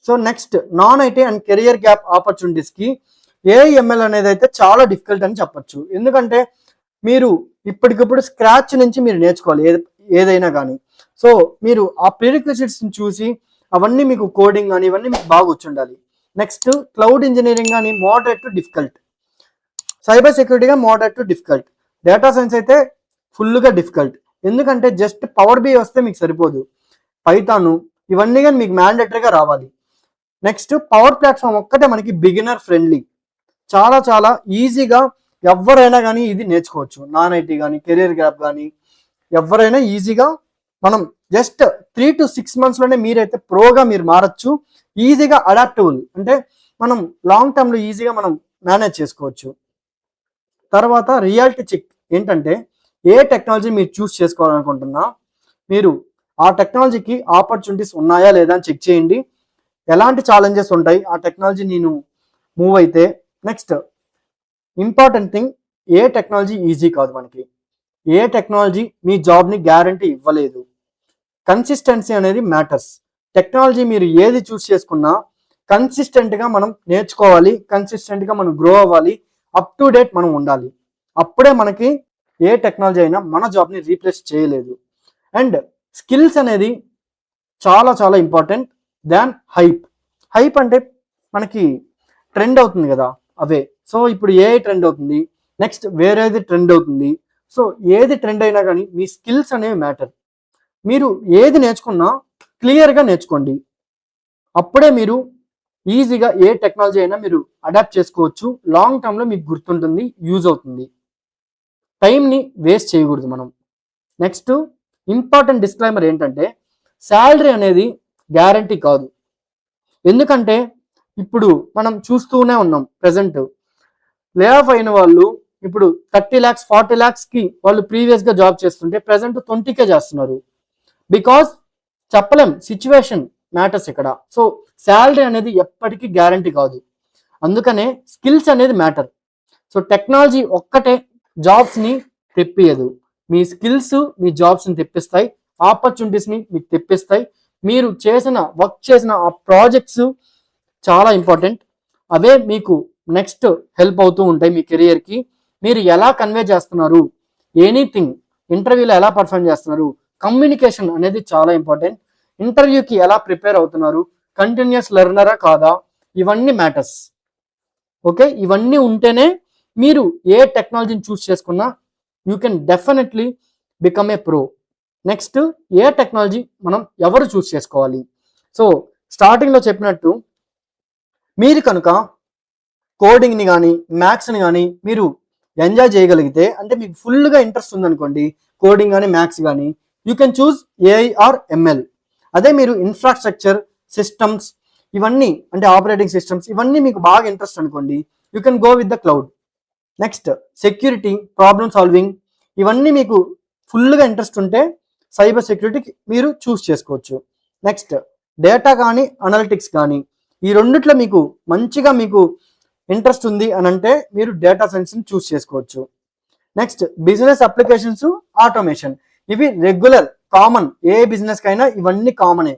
So next non IT and career gap ఆపర్చునిటీస్కి ఏఐఎంఎల్ అనేది అయితే చాలా డిఫికల్ట్ అని చెప్పొచ్చు. ఎందుకంటే మీరు ఇప్పటికిప్పుడు స్క్రాచ్ నుంచి మీరు నేర్చుకోవాలి ఏదైనా కానీ. సో మీరు ఆ ప్రీరిక్విజిట్స్ని చూసి అవన్నీ మీకు కోడింగ్ కానీ ఇవన్నీ మీకు బాగా వచ్చుండాలి. నెక్స్ట్ క్లౌడ్ ఇంజనీరింగ్ కానీ మోడరేట్ టు డిఫికల్ట్, సైబర్ సెక్యూరిటీగా moderate to difficult, data science అయితే ఫుల్గా డిఫికల్ట్. ఎందుకంటే జస్ట్ పవర్ బి వస్తే మీకు సరిపోదు, పైథాను ఇవన్నీ కానీ మీకు మ్యాండేటరీగా రావాలి. నెక్స్ట్ పవర్ ప్లాట్ఫామ్ ఒక్కటే మనకి బిగినర్ ఫ్రెండ్లీ, చాలా చాలా ఈజీగా ఎవరైనా కానీ ఇది నేర్చుకోవచ్చు. నాన్ ఐటీ కానీ కెరియర్ గ్యాప్ కానీ ఎవరైనా ఈజీగా మనం జస్ట్ 3 to 6 monthsలోనే మీరైతే ప్రోగా మీరు మారచ్చు. ఈజీగా అడాప్టబుల్ అంటే మనం లాంగ్ టర్మ్లో ఈజీగా మనం మేనేజ్ చేసుకోవచ్చు. తర్వాత రియాలిటీ చెక్ ఏంటంటే ఏ టెక్నాలజీ మీరు చూస్ చేసుకోవాలనుకుంటున్నా మీరు ఆ టెక్నాలజీకి ఆపర్చునిటీస్ ఉన్నాయా లేదా అని చెక్ చేయండి. ఎలాంటి ఛాలెంజెస్ ఉంటాయి ఆ టెక్నాలజీ నేను మూవ్ అయితే. నెక్స్ట్ ఇంపార్టెంట్ థింగ్, ఏ టెక్నాలజీ ఈజీ కాదు మనకి, ఏ టెక్నాలజీ మీ జాబ్ని గ్యారంటీ ఇవ్వలేదు. కన్సిస్టెన్సీ అనేది మ్యాటర్స్. టెక్నాలజీ మీరు ఏది చూస్ చేసుకున్నా కన్సిస్టెంట్గా మనం నేర్చుకోవాలి, కన్సిస్టెంట్గా మనం గ్రో అవ్వాలి, అప్ టు డేట్ మనం ఉండాలి. అప్పుడే మనకి ఏ టెక్నాలజీ అయినా మన జాబ్ని రీప్లేస్ చేయలేదు. అండ్ స్కిల్స్ అనేది చాలా చాలా ఇంపార్టెంట్ దాన్ హైప్. హైప్ అంటే మనకి ట్రెండ్ అవుతుంది కదా అవే. సో ఇప్పుడు ఏఐ ట్రెండ్ అవుతుంది, నెక్స్ట్ వేరేది ట్రెండ్ అవుతుంది. సో ఏది ట్రెండ్ అయినా కానీ మీ స్కిల్స్ అనేవి మ్యాటర్. మీరు ఏది నేర్చుకున్నా క్లియర్గా నేర్చుకోండి, అప్పుడే మీరు ఈజీగా ఏ టెక్నాలజీ అయినా మీరు అడాప్ట్ చేసుకోవచ్చు. లాంగ్ టర్మ్లో మీకు గుర్తుంటుంది, యూజ్ అవుతుంది. టైంని వేస్ట్ చేయకూడదు మనం. నెక్స్ట్ ఇంపార్టెంట్ డిస్క్లైమర్ ఏంటంటే శాలరీ అనేది గ్యారంటీ కాదు. ఎందుకంటే ఇప్పుడు మనం చూస్తూనే ఉన్నాం ప్రెసెంట్ లే ఆఫ్ అయిన వాళ్ళు ఇప్పుడు 30 lakhs 40 lakhsకి వాళ్ళు ప్రీవియస్గా జాబ్ చేస్తుంటే ప్రెసెంట్ 20K చేస్తున్నారు. బికాస్ చెప్పలేం, సిచ్యువేషన్ మ్యాటర్స్ ఇక్కడ. సో శాలరీ అనేది ఎప్పటికీ గ్యారంటీ కాదు, అందుకనే స్కిల్స్ అనేది మ్యాటర్. సో టెక్నాలజీ ఒక్కటే జాబ్స్ని తెప్పియదు. మీ స్కిల్స్ మీ జాబ్స్ని తెప్పిస్తాయి, ఆపర్చునిటీస్ని మీకు తెప్పిస్తాయి. మీరు వర్క్ చేసిన ఆ ప్రాజెక్ట్స్ చాలా ఇంపార్టెంట్. అవే మీకు నెక్స్ట్ హెల్ప్ అవుతూ ఉంటాయి మీ కెరియర్కి. మీరు ఎలా కన్వే చేస్తున్నారు, ఎనీథింగ్ ఇంటర్వ్యూలో ఎలా పర్ఫామ్ చేస్తున్నారు, కమ్యూనికేషన్ అనేది చాలా ఇంపార్టెంట్. ఇంటర్వ్యూకి ఎలా ప్రిపేర్ అవుతున్నారు, కంటిన్యూస్ లెర్నరా కాదా, ఇవన్నీ మ్యాటర్స్. ఓకే, ఇవన్నీ ఉంటేనే మీరు ఏ టెక్నాలజీని చూస్ చేసుకున్నా you can definitely become a pro. Next, A technology మనం ఎవరు చూస్ చేసుకోవాలి? సో స్టార్టింగ్లో చెప్పినట్టు మీరు కనుక కోడింగ్ని కానీ మ్యాథ్స్ని కానీ మీరు ఎంజాయ్ చేయగలిగితే, అంటే మీకు ఫుల్గా ఇంట్రెస్ట్ ఉందనుకోండి కోడింగ్ కానీ మ్యాథ్స్ కానీ, you can choose AI or ML. అదే మీరు ఇన్ఫ్రాస్ట్రక్చర్, సిస్టమ్స్, ఇవన్నీ అంటే ఆపరేటింగ్ సిస్టమ్స్, ఇవన్నీ మీకు బాగా ఇంట్రెస్ట్ అనుకోండి, you can go with the cloud. Next, security, problem solving, ఇవన్నీ మీకు ఫుల్గా ఇంట్రెస్ట్ ఉంటే సైబర్ సెక్యూరిటీకి మీరు చూస్ చేసుకోవచ్చు. నెక్స్ట్, డేటా కానీ అనలిటిక్స్ కానీ, ఈ రెండిట్లో మీకు మంచిగా మీకు ఇంట్రెస్ట్ ఉంది అని అంటే మీరు డేటా సైన్స్ని చూస్ చేసుకోవచ్చు. నెక్స్ట్, బిజినెస్ అప్లికేషన్స్, ఆటోమేషన్, ఇవి రెగ్యులర్ కామన్, ఏ బిజినెస్కి అయినా ఇవన్నీ కామనే.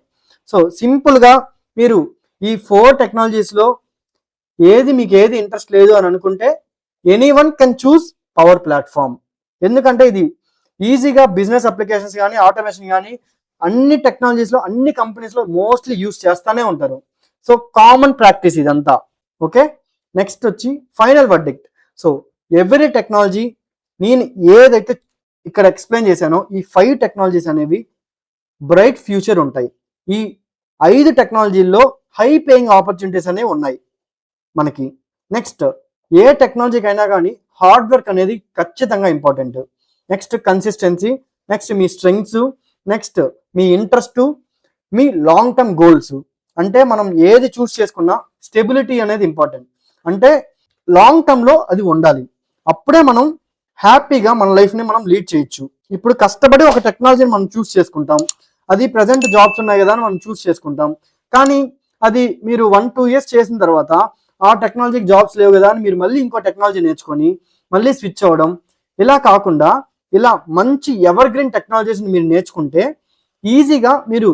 సో సింపుల్గా మీరు ఈ 4 టెక్నాలజీస్లో మీకు ఏది ఇంట్రెస్ట్ లేదు అని అనుకుంటే anyone can choose power platform. ఎందుకంటే ఇది ఈజీగా బిజినెస్ అప్లికేషన్స్ కానీ ఆటోమేషన్ కానీ అన్ని టెక్నాలజీస్లో అన్ని కంపెనీస్లో మోస్ట్లీ యూస్ చేస్తూనే ఉంటారు. సో కామన్ ప్రాక్టీస్ ఇదంతా. ఓకే, నెక్స్ట్ వచ్చి final verdict. So every technology, నేను ఏదైతే ఇక్కడ ఎక్స్ప్లెయిన్ చేశానో ఈ 5 టెక్నాలజీస్ అనేవి బ్రైట్ ఫ్యూచర్ ఉంటాయి. ఈ 5 టెక్నాలజీల్లో హై పేయింగ్ ఆపర్చునిటీస్ అనేవి ఉన్నాయి మనకి. నెక్స్ట్, ఏ టెక్నాలజీకి అయినా కానీ హార్డ్ వర్క్ అనేది ఖచ్చితంగా ఇంపార్టెంట్. నెక్స్ట్, కన్సిస్టెన్సీ, నెక్స్ట్ మీ స్ట్రెంగ్స్, నెక్స్ట్ మీ ఇంట్రెస్ట్, మీ లాంగ్ టర్మ్ గోల్స్. అంటే మనం ఏది చూస్ చేసుకున్నా స్టెబిలిటీ అనేది ఇంపార్టెంట్. అంటే లాంగ్ టర్మ్లో అది ఉండాలి, అప్పుడే మనం హ్యాపీగా మన లైఫ్ని మనం లీడ్ చేయొచ్చు. ఇప్పుడు కష్టపడి ఒక టెక్నాలజీని మనం చూస్ చేసుకుంటాం, అది ప్రజెంట్ జాబ్స్ ఉన్నాయి కదా అని మనం చూస్ చేసుకుంటాం, కానీ అది మీరు 1-2 ఇయర్స్ చేసిన తర్వాత ఆ టెక్నాలజీకి జాబ్స్ లేవు కదా అని మీరు మళ్ళీ ఇంకో టెక్నాలజీ నేర్చుకొని మళ్ళీ స్విచ్ అవ్వడం. ఇలా కాకుండా ఇలా మంచి ఎవర్ గ్రీన్ టెక్నాలజీస్ని మీరు నేర్చుకుంటే ఈజీగా మీరు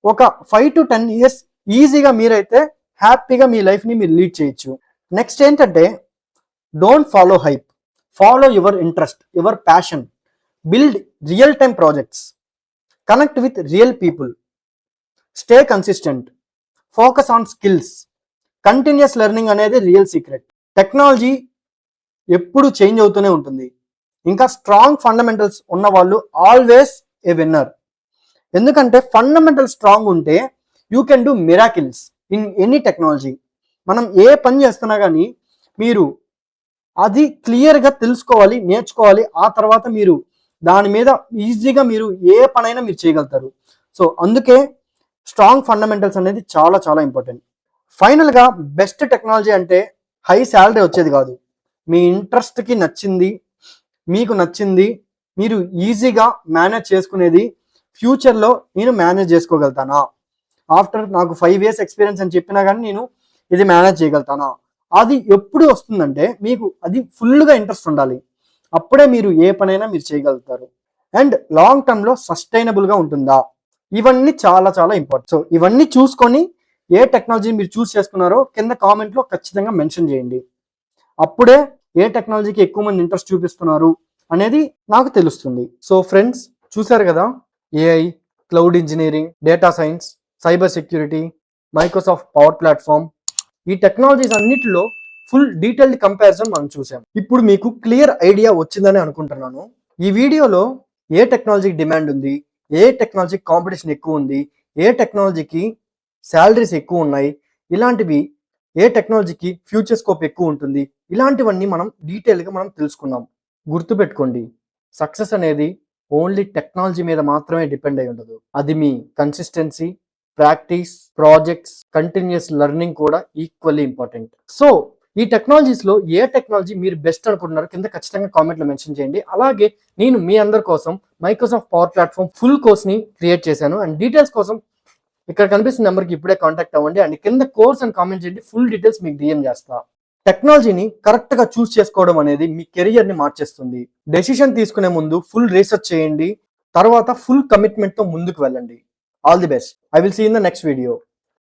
ఒక 5-10 ఇయర్స్ ఈజీగా మీరైతే హ్యాపీగా మీ లైఫ్ని మీరు లీడ్ చేయొచ్చు. నెక్స్ట్ ఏంటంటే, don't follow hype, follow your interest, your passion, build real time projects, connect with real people, stay consistent, focus on skills, continuous learning అనేది రియల్ సీక్రెట్. టెక్నాలజీ ఎప్పుడు చేంజ్ అవుతూనే ఉంటుంది, ఇంకా స్ట్రాంగ్ ఫండమెంటల్స్ ఉన్న వాళ్ళు always a winner. ఎందుకంటే fundamental strong ఉంటే you can do miracles in any technology. మనం ఏ పని చేస్తున్నా కానీ మీరు అది క్లియర్గా తెలుసుకోవాలి, నేర్చుకోవాలి, ఆ తర్వాత మీరు దాని మీద ఈజీగా మీరు ఏ పనైనా మీరు చేయగలుగుతారు. సో అందుకే స్ట్రాంగ్ ఫండమెంటల్స్ అనేది చాలా చాలా ఇంపార్టెంట్. ఫైనల్గా బెస్ట్ టెక్నాలజీ అంటే హై శాలరీ వచ్చేది కాదు, మీ ఇంట్రెస్ట్కి నచ్చింది, మీకు నచ్చింది, మీరు ఈజీగా మేనేజ్ చేసుకునేది. ఫ్యూచర్లో నేను మేనేజ్ చేసుకోగలుగుతానా, ఆఫ్టర్ నాకు 5 ఇయర్స్ ఎక్స్పీరియన్స్ అని చెప్పినా కానీ నేను ఇది మేనేజ్ చేయగలుగుతానా, అది ఎప్పుడు వస్తుందంటే మీకు అది ఫుల్గా ఇంట్రెస్ట్ ఉండాలి, అప్పుడే మీరు ఏ పనైనా మీరు చేయగలుగుతారు. అండ్ లాంగ్ టర్మ్లో సస్టైనబుల్గా ఉంటుందా, ఇవన్నీ చాలా చాలా ఇంపార్టెంట్. సో ఇవన్నీ చూసుకొని ఏ టెక్నాలజీ మీరు చూస్ చేసుకున్నారో కింద కామెంట్లో ఖచ్చితంగా మెన్షన్ చేయండి, అప్పుడే ఏ టెక్నాలజీకి ఎక్కువ మంది ఇంట్రెస్ట్ చూపిస్తున్నారు అనేది నాకు తెలుస్తుంది. సో ఫ్రెండ్స్, చూసారు కదా, AI, cloud engineering, data science, cyber security, Microsoft power platform, ఈ టెక్నాలజీస్ అన్నిటిలో ఫుల్ డీటెయిల్డ్ కంపారిజన్ మనం చూసాం. ఇప్పుడు మీకు క్లియర్ ఐడియా వచ్చిందని అనుకుంటున్నాను. ఈ వీడియోలో ఏ టెక్నాలజీకి డిమాండ్ ఉంది, ఏ టెక్నాలజీకి కాంపిటీషన్ ఎక్కువ ఉంది, ఏ టెక్నాలజీకి శాలరీస్ ఎక్కువ ఉన్నాయి, ఇలాంటివి ఏ టెక్నాలజీకి ఫ్యూచర్ స్కోప్ ఎక్కువ ఉంటుంది, ఇలాంటివన్నీ మనం డీటెయిల్గా మనం తెలుసుకున్నాం. గుర్తుపెట్టుకోండి, సక్సెస్ అనేది ఓన్లీ టెక్నాలజీ మీద మాత్రమే డిపెండ్ అయి ఉండదు, అది మీ consistency, practice, projects, continuous learning కూడా ఈక్వల్లీ ఇంపార్టెంట్. సో ఈ టెక్నాలజీస్లో ఏ టెక్నాలజీ మీరు బెస్ట్ అనుకుంటున్నారో కింద ఖచ్చితంగా కామెంట్లో మెన్షన్ చేయండి. అలాగే నేను మీ అందరి కోసం మైక్రోసాఫ్ట్ పవర్ ప్లాట్ఫామ్ ఫుల్ కోర్స్ని క్రియేట్ చేశాను. అండ్ డీటెయిల్స్ కోసం ఇక్కడ కనిపిస్తున్న నెంబర్కి ఇప్పుడే కాంటాక్ట్ అవ్వండి. అండ్ కింద కోర్స్ అని కామెంట్ చేయండి, ఫుల్ డీటెయిల్స్ మీకు డిఎం చేస్తా. టెక్నాలజీని కరెక్ట్గా చూస్ చేసుకోవడం అనేది మీ కెరియర్ని మార్చేస్తుంది. డెసిషన్ తీసుకునే ముందు ఫుల్ రీసెర్చ్ చేయండి, తర్వాత ఫుల్ కమిట్మెంట్తో ముందుకు వెళ్ళండి. All the best. I will see in the next video.